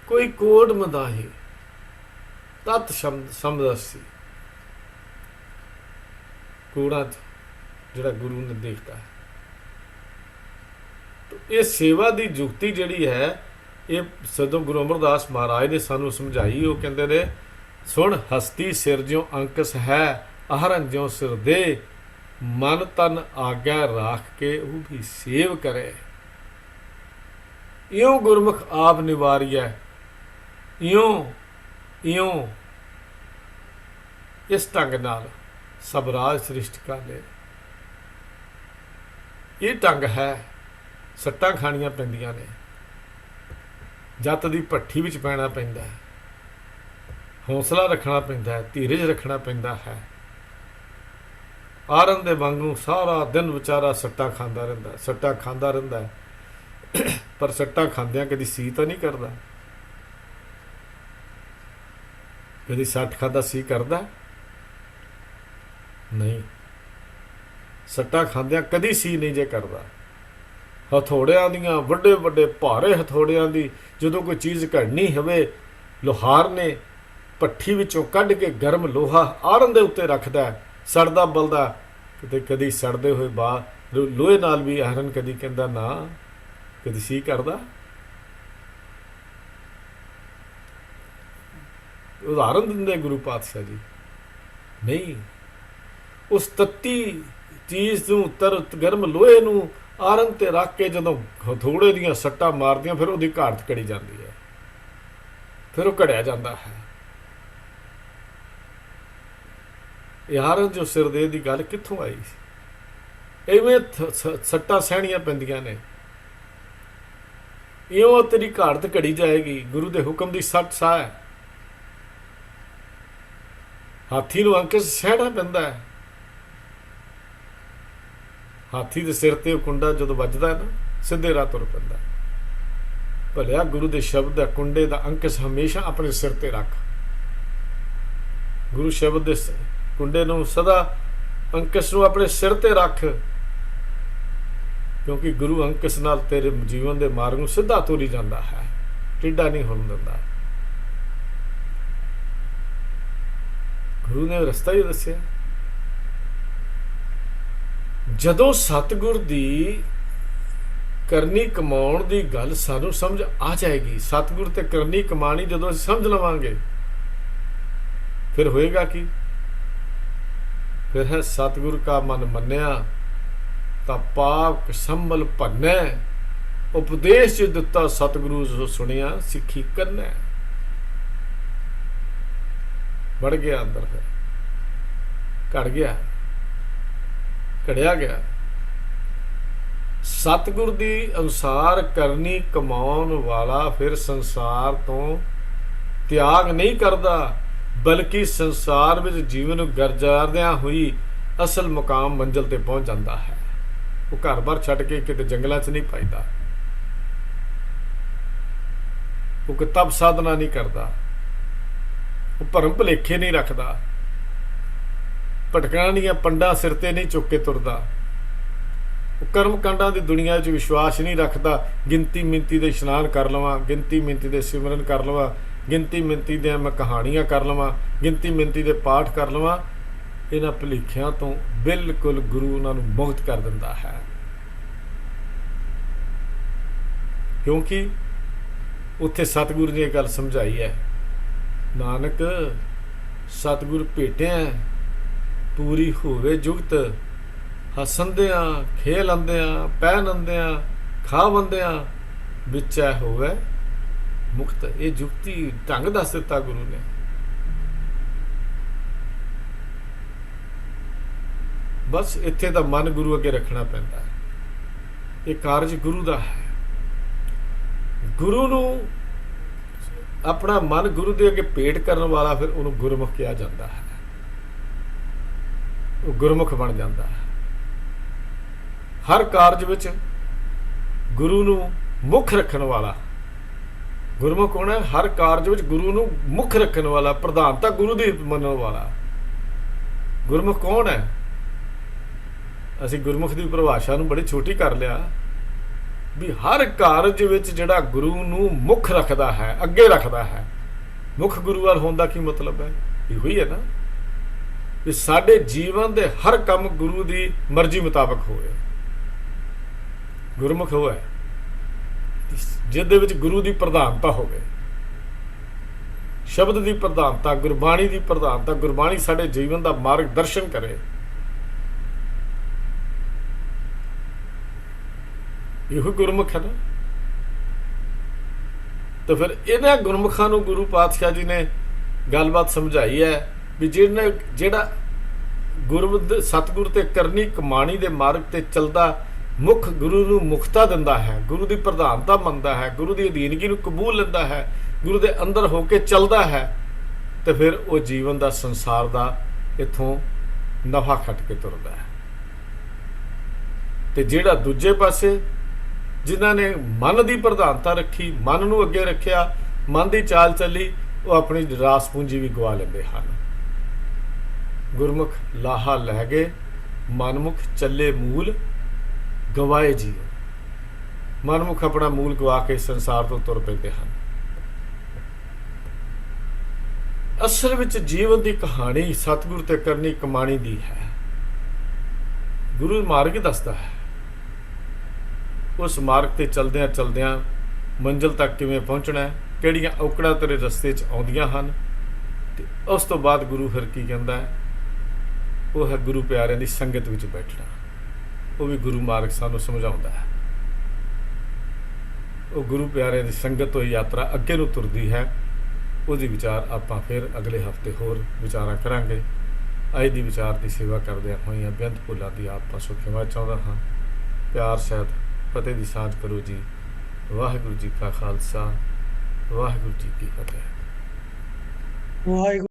ਕੋਈ ਕੋਟ ਮਦਾਹੀ। ਤਤ ਸਮਦਰਸ਼ੀ ਕੋੜਾ ਜਿਹੜਾ ਗੁਰੂ ਨੇ ਦੇਖਦਾ ਹੈ। ਇਹ ਸੇਵਾ ਦੀ ਜੁਗਤੀ ਜਿਹੜੀ ਹੈ, ਇਹ ਜਦੋਂ ਗੁਰੂ ਅਮਰਦਾਸ ਮਹਾਰਾਜ ਨੇ ਸਾਨੂੰ ਸਮਝਾਈ, ਉਹ ਕਹਿੰਦੇ ਨੇ ਸੁਣ ਹਸਤੀ ਸਿਰ ਜਿਉ ਅੰਕਸ ਹੈ, ਅਹਰਨ ਜਿਉ ਸਿਰ ਦੇ, ਮਨ ਤਨ ਆਗਿਆ ਰਾਖ ਕੇ ਉਹ ਵੀ ਸੇਵ ਕਰੇ। ਇਉਂ ਗੁਰਮੁਖ ਆਪ ਨਿਵਾਰੀਐ, ਇਉਂ ਇਸ ਢੰਗ ਨਾਲ ਸਭ ਰਾਜ ਸ੍ਰਿਸ਼ਟ ਕਰ ਲੈ। ਇਹ ਢੰਗ ਹੈ। ਸੱਟਾਂ ਖਾਣੀਆਂ ਪੈਂਦੀਆਂ ਨੇ, ਜੱਤ ਦੀ ਭੱਠੀ ਵਿੱਚ ਪੈਣਾ ਪੈਂਦਾ ਹੈ, ਹੌਸਲਾ ਰੱਖਣਾ ਪੈਂਦਾ ਹੈ, ਧੀਰਜ ਰੱਖਣਾ ਪੈਂਦਾ ਹੈ। ਆਰਨ ਦੇ ਵਾਂਗੂ ਸਾਰਾ ਦਿਨ ਵਿਚਾਰਾ ਸੱਟਾਂ ਖਾਂਦਾ ਰਹਿੰਦਾ ਹੈ, ਪਰ ਸੱਟਾਂ ਖਾਂਦਿਆਂ ਕਦੀ ਸੀ ਤਾਂ ਨਹੀਂ ਕਰਦਾ। ਕਦੀ ਸੱਟ ਖਾਂਦਾ ਸੀ ਕਰਦਾ ਨਹੀਂ। ਸੱਟਾਂ ਖਾਂਦਿਆਂ ਕਦੀ ਸੀ ਨਹੀਂ ਜੇ ਕਰਦਾ। ਹਥੌੜਿਆਂ ਦੀਆਂ ਵੱਡੇ ਵੱਡੇ ਭਾਰੇ ਹਥੌੜਿਆਂ ਦੀ ਜਦੋਂ ਕੋਈ ਚੀਜ਼ ਘੜਨੀ ਹੋਵੇ, ਲੋਹਾਰ ਨੇ ਭੱਠੀ ਵਿੱਚੋਂ ਕੱਢ ਕੇ ਗਰਮ ਲੋਹਾ ਆਰਨ ਦੇ ਉੱਤੇ ਰੱਖਦਾ, ਸੜਦਾ ਬਲਦਾ। ਕਿਤੇ ਕਦੀ ਸੜਦੇ ਹੋਏ ਲੋਹੇ ਨਾਲ ਵੀ ਆਰਨ ਕਦੀ ਕਹਿੰਦਾ ਨਾ, ਕਦੀ ਸੀ ਕਰਦਾ। ਉਦਾਹਰਨ ਦਿੰਦੇ ਗੁਰੂ ਪਾਤਸ਼ਾਹ ਜੀ। ਨਹੀਂ, ਉਸ ਤੱਤੀ ਚੀਜ਼ ਨੂੰ ਗਰਮ ਲੋਹੇ ਨੂੰ ਆਰਨ ਤੇ ਰੱਖ ਕੇ ਜਦੋਂ ਹਥੌੜੇ ਦੀਆਂ ਸੱਟਾਂ ਮਾਰਦੀਆਂ, ਫਿਰ ਉਹਦੀ ਘਾਟ ਕੜੀ ਜਾਂਦੀ ਹੈ, ਫਿਰ ਉਹ ਘੜਿਆ ਜਾਂਦਾ ਹੈ। ਇਹ ਆਰਨ ਜੋ ਸਿਰ ਦੇ ਦੀ ਗੱਲ ਕਿੱਥੋਂ ਆਈ ਸੀ? ਇਵੇਂ ਸੱਟਾਂ ਸਹਿਣੀਆਂ ਪੈਂਦੀਆਂ ਨੇ। ਇਉਂ ਤੇਰੀ ਘਾਟ ਘੜੀ ਜਾਏਗੀ। ਗੁਰੂ ਦੇ ਹੁਕਮ ਦੀ ਸੱਟ ਸਾਹ ਹੈ। ਹਾਥੀ ਨੂੰ ਅੰਕਸ ਸਹਿਣਾ ਪੈਂਦਾ ਹੈ। ਹਾਥੀ ਦੇ ਸਿਰ ਤੇ ਉਹ ਕੁੰਡਾ ਜਦੋਂ ਵੱਜਦਾ ਹੈ ਨਾ, ਸਿੱਧੇ ਰਾਹ ਤੁਰ ਪੈਂਦਾ। ਭਲਿਆ ਗੁਰੂ ਦੇ ਸ਼ਬਦ ਦਾ ਕੁੰਡੇ ਦਾ ਅੰਕਸ ਹਮੇਸ਼ਾ ਆਪਣੇ ਸਿਰ ਤੇ ਰੱਖ। ਗੁਰੂ ਸ਼ਬਦ ਦੇ ਕੁੰਡੇ ਨੂੰ ਸਦਾ ਅੰਕਸ ਨੂੰ ਆਪਣੇ ਸਿਰ ਤੇ ਰੱਖ, ਕਿਉਂਕਿ ਗੁਰੂ ਅੰਕਸ ਨਾਲ ਤੇਰੇ ਜੀਵਨ ਦੇ ਮਾਰਗ ਨੂੰ ਸਿੱਧਾ ਤੋਰੀ ਜਾਂਦਾ ਹੈ, ਟੇਢਾ ਨਹੀਂ ਹੋਣ ਦਿੰਦਾ। ਗੁਰੂ ਨੇ ਰਸਤਾ ਹੀ ਦੱਸਿਆ। ਜਦੋਂ ਸਤਿਗੁਰ ਦੀ ਕਰਨੀ ਕਮਾਉਣ ਦੀ ਗੱਲ ਸਾਨੂੰ ਸਮਝ ਆ ਜਾਏਗੀ, ਸਤਿਗੁਰ ਤੇ ਕਰਨੀ ਕਮਾਣੀ ਜਦੋਂ ਅਸੀਂ ਸਮਝ ਲਵਾਂਗੇ, ਫਿਰ ਹੋਏਗਾ ਕੀ? ਫਿਰ ਹੈ ਸਤਿਗੁਰ ਕਾ ਮਨ ਮੰਨਿਆ ਤਾਂ ਪਾਪ ਸੰਭਲ ਭੰਨੈ, ਉਪਦੇਸ਼ ਦਿੱਤਾ ਸਤਿਗੁਰੂ ਜੋ ਸੁਣਿਆ ਸਿੱਖੀ ਕਰਨਾ। ਵੜ ਗਿਆ ਅੰਦਰ, ਫਿਰ ਘੜ ਗਿਆ, ਘੜਿਆ ਗਿਆ। ਸਤਿਗੁਰ ਦੀ ਅਨੁਸਾਰ ਕਰਨੀ ਕਮਾਉਣ ਵਾਲਾ ਫਿਰ ਸੰਸਾਰ ਤੋਂ ਤਿਆਗ ਨਹੀਂ ਕਰਦਾ, ਬਲਕਿ ਸੰਸਾਰ ਵਿੱਚ ਜੀਵਨ ਨੂੰ ਗਰਜਾਰਦਿਆਂ ਹੋਈ ਅਸਲ ਮੁਕਾਮ ਮੰਜ਼ਿਲ ਤੇ ਪਹੁੰਚ ਜਾਂਦਾ ਹੈ। ਉਹ ਘਰ-ਬਾਰ ਛੱਡ ਕੇ ਕਿਤੇ ਜੰਗਲਾਂ 'ਚ ਨਹੀਂ ਪੈਂਦਾ। ਉਹ ਕੋਈ ਤਪ ਸਾਧਨਾ ਨਹੀਂ ਕਰਦਾ। ਉਹ ਭਰਮ ਭੁਲੇਖੇ ਨਹੀਂ ਰੱਖਦਾ। ਭਟਕਣਾ ਨਹੀਂ ਆ, ਪੰਡਾ ਸਿਰ ਤੇ ਨਹੀਂ ਚੁੱਕ ਕੇ ਤੁਰਦਾ। ਉਹ ਕਰਮ ਕਾਂਡਾਂ ਦੀ ਦੁਨੀਆ 'ਚ ਵਿਸ਼ਵਾਸ ਨਹੀਂ ਰੱਖਦਾ। ਗਿਣਤੀ ਮਿੰਤੀ ਦੇ ਇਸ਼ਨਾਨ ਕਰ ਲਵਾਂ, ਗਿਣਤੀ ਮਿੰਤੀ ਦੇ ਸਿਮਰਨ ਕਰ ਲਵਾਂ, ਗਿਣਤੀ ਮਿੰਤੀ ਦੀਆਂ ਮੈਂ ਕਹਾਣੀਆਂ ਕਰ ਲਵਾਂ, ਗਿਣਤੀ ਮਿੰਤੀ ਦੇ ਪਾਠ ਕਰ ਲਵਾਂ। ਇਹਨਾਂ ਭੁਲੇਖਿਆਂ ਤੋਂ ਬਿਲਕੁਲ ਗੁਰੂ ਉਹਨਾਂ ਨੂੰ ਮੁਕਤ ਕਰ ਦਿੰਦਾ ਹੈ, ਕਿਉਂਕਿ ਉੱਥੇ ਸਤਿਗੁਰੂ ਨੇ ਇਹ ਗੱਲ ਸਮਝਾਈ ਹੈ, ਨਾਨਕ ਸਤਿਗੁਰ ਭੇਟਿਆ ਪੂਰੀ ਹੋਵੇ ਜੁਗਤ, ਹਸੰਦਿਆਂ ਖੇਲੰਦਿਆਂ ਪਹਿਨੰਦਿਆਂ ਖਾਵੰਦਿਆਂ ਵਿਚੈ ਹੋਵੇ ਮੁਕਤ। ਇਹ ਜੁਗਤੀ ਢੰਗ ਦੱਸ ਦਿੱਤਾ ਗੁਰੂ ਨੇ। ਬਸ ਇੱਥੇ ਦਾ ਮਨ ਗੁਰੂ ਅੱਗੇ ਰੱਖਣਾ ਪੈਂਦਾ ਹੈ। ਇਹ ਕਾਰਜ ਗੁਰੂ ਦਾ ਹੈ। ਗੁਰੂ ਨੂੰ ਆਪਣਾ ਮਨ ਗੁਰੂ ਦੇ ਅੱਗੇ ਭੇਟ ਕਰਨ ਵਾਲਾ ਫਿਰ ਉਹਨੂੰ ਗੁਰਮੁਖ ਕਿਹਾ ਜਾਂਦਾ ਹੈ। ਉਹ ਗੁਰਮੁਖ ਬਣ ਜਾਂਦਾ ਹੈ। ਹਰ ਕਾਰਜ ਵਿੱਚ ਗੁਰੂ ਨੂੰ ਮੁੱਖ ਰੱਖਣ ਵਾਲਾ ਗੁਰਮੁਖ ਕੌਣ ਹੈ? ਹਰ ਕਾਰਜ ਵਿੱਚ ਗੁਰੂ ਨੂੰ ਮੁੱਖ ਰੱਖਣ ਵਾਲਾ, ਪ੍ਰਧਾਨਤਾ ਗੁਰੂ ਦੀ ਮੰਨਣ ਵਾਲਾ ਗੁਰਮੁਖ ਕੌਣ ਹੈ? ਅਸੀਂ ਗੁਰਮੁਖ ਦੀ ਪਰਿਭਾਸ਼ਾ ਨੂੰ ਬੜੀ ਛੋਟੀ ਕਰ ਲਿਆ ਵੀ ਹਰ ਕਾਰਜ ਵਿੱਚ ਜਿਹੜਾ ਗੁਰੂ ਨੂੰ ਮੁੱਖ ਰੱਖਦਾ ਹੈ, ਅੱਗੇ ਰੱਖਦਾ ਹੈ। ਮੁੱਖ ਗੁਰੂ ਵੱਲ ਹੋਣ ਦਾ ਕੀ ਮਤਲਬ ਹੈ? ਇਹੋ ਹੀ ਹੈ ਨਾ ਵੀ ਸਾਡੇ ਜੀਵਨ ਦੇ ਹਰ ਕੰਮ ਗੁਰੂ ਦੀ ਮਰਜ਼ੀ ਮੁਤਾਬਕ ਹੋਵੇ। ਗੁਰਮੁਖ ਹੋਵੇ ਜਿਹਦੇ ਵਿੱਚ ਗੁਰੂ ਦੀ ਪ੍ਰਧਾਨਤਾ ਹੋਵੇ, ਸ਼ਬਦ ਦੀ ਪ੍ਰਧਾਨਤਾ, ਗੁਰਬਾਣੀ ਦੀ ਪ੍ਰਧਾਨਤਾ। ਗੁਰਬਾਣੀ ਸਾਡੇ ਜੀਵਨ ਦਾ ਮਾਰਗ ਦਰਸ਼ਨ ਕਰੇ। ਇਹੋ ਗੁਰਮੁਖ ਹੈ ਨਾ। ਤਾਂ ਫਿਰ ਇਹਨਾਂ ਗੁਰਮੁਖਾਂ ਨੂੰ ਗੁਰੂ ਪਾਤਸ਼ਾਹ ਜੀ ਨੇ ਗੱਲਬਾਤ ਸਮਝਾਈ ਹੈ ਵੀ ਜਿਹੜਾ ਸਤਿਗੁਰ ਤੇ ਕਰਨੀ ਕਮਾਣੀ ਦੇ ਮਾਰਗ ਤੇ ਚੱਲਦਾ, ਮੁੱਖ ਗੁਰੂ ਨੂੰ ਮੁਖਤਾ ਦਿੰਦਾ ਹੈ, ਗੁਰੂ ਦੀ ਪ੍ਰਧਾਨਤਾ ਮੰਨਦਾ ਹੈ, ਗੁਰੂ ਦੀ ਅਧੀਨਗੀ ਨੂੰ ਕਬੂਲ ਲੈਂਦਾ ਹੈ, ਗੁਰੂ ਦੇ ਅੰਦਰ ਹੋ ਕੇ ਚੱਲਦਾ ਹੈ, ਤੇ ਫਿਰ ਉਹ ਜੀਵਨ ਦਾ, ਸੰਸਾਰ ਦਾ ਇੱਥੋਂ ਨਫਾ ਖੱਟ ਕੇ ਤੁਰਦਾ ਹੈ। ਤੇ ਜਿਹੜਾ ਦੂਜੇ ਪਾਸੇ ਜਿਨ੍ਹਾਂ ਨੇ ਮਨ ਦੀ ਪ੍ਰਧਾਨਤਾ ਰੱਖੀ, ਮਨ ਨੂੰ ਅੱਗੇ ਰੱਖਿਆ, ਮਨ ਦੀ ਚਾਲ ਚੱਲੀ, ਉਹ ਆਪਣੀ ਰਾਸ ਪੂੰਜੀ ਵੀ ਗਵਾ ਲੈਂਦੇ ਹਨ। ਗੁਰਮੁਖ ਲਾਹਾ ਲੈ ਗਏ, ਮਨਮੁਖ ਚੱਲੇ ਮੂਲ ਗਵਾਏ ਜੀਓ। ਮਨਮੁਖ ਆਪਣਾ ਮੂਲ ਗਵਾ ਕੇ ਸੰਸਾਰ ਤੋਂ ਤੁਰ ਪੈਂਦੇ ਹਨ। ਅਸਲ ਵਿੱਚ ਜੀਵਨ ਦੀ ਕਹਾਣੀ ਸਤਿਗੁਰ ਤੇ ਕਰਨੀ ਕਮਾਣੀ ਦੀ ਹੈ। ਗੁਰੂ ਮਾਰਗ ਦੱਸਦਾ ਹੈ। ਉਸ ਮਾਰਗ ਤੇ ਚਲਦਿਆਂ ਚਲਦਿਆਂ ਮੰਜ਼ਿਲ ਤੱਕ ਕਿਵੇਂ ਪਹੁੰਚਣਾ ਹੈ, ਕਿਹੜੀਆਂ ਔਕੜਾਂ ਤੇਰੇ ਰਸਤੇ 'ਚ ਆਉਂਦੀਆਂ ਹਨ। ਤੇ ਉਸ ਤੋਂ ਬਾਅਦ ਗੁਰੂ ਫਿਰ ਕੀ ਕਹਿੰਦਾ ਹੈ? ਉਹ ਹੈ ਗੁਰੂ ਪਿਆਰਿਆਂ ਦੀ ਸੰਗਤ ਵਿੱਚ ਬੈਠਣਾ। ਉਹ ਵੀ ਗੁਰੂ ਮਾਰਗ ਸਾਨੂੰ ਸਮਝਾਉਂਦਾ ਹੈ। ਉਹ ਗੁਰੂ ਪਿਆਰਿਆਂ ਦੀ ਸੰਗਤ ਤੋਂ ਯਾਤਰਾ ਅੱਗੇ ਨੂੰ ਤੁਰਦੀ ਹੈ। ਉਹਦੀ ਵਿਚਾਰ ਆਪਾਂ ਫਿਰ ਅਗਲੇ ਹਫ਼ਤੇ ਹੋਰ ਵਿਚਾਰਾਂ ਕਰਾਂਗੇ। ਅੱਜ ਦੀ ਵਿਚਾਰ ਦੀ ਸੇਵਾ ਕਰਦਿਆਂ ਹੋਈਆਂ ਬੇਅੰਤ ਭੁੱਲਾਂ ਦੀ ਆਪ ਪਾਸੋਂ ਖਿਮਾ ਚਾਹੁੰਦਾ ਹਾਂ। ਪਿਆਰ ਸਹਿਤ ਫਤਿਹ ਦੀ ਸਾਂਝ ਕਰੋ ਜੀ। ਵਾਹਿਗੁਰੂ ਜੀ ਕਾ ਖਾਲਸਾ, ਵਾਹਿਗੁਰੂ ਜੀ ਕੀ ਫਤਿਹ। ਵਾਹਿਗੁਰੂ।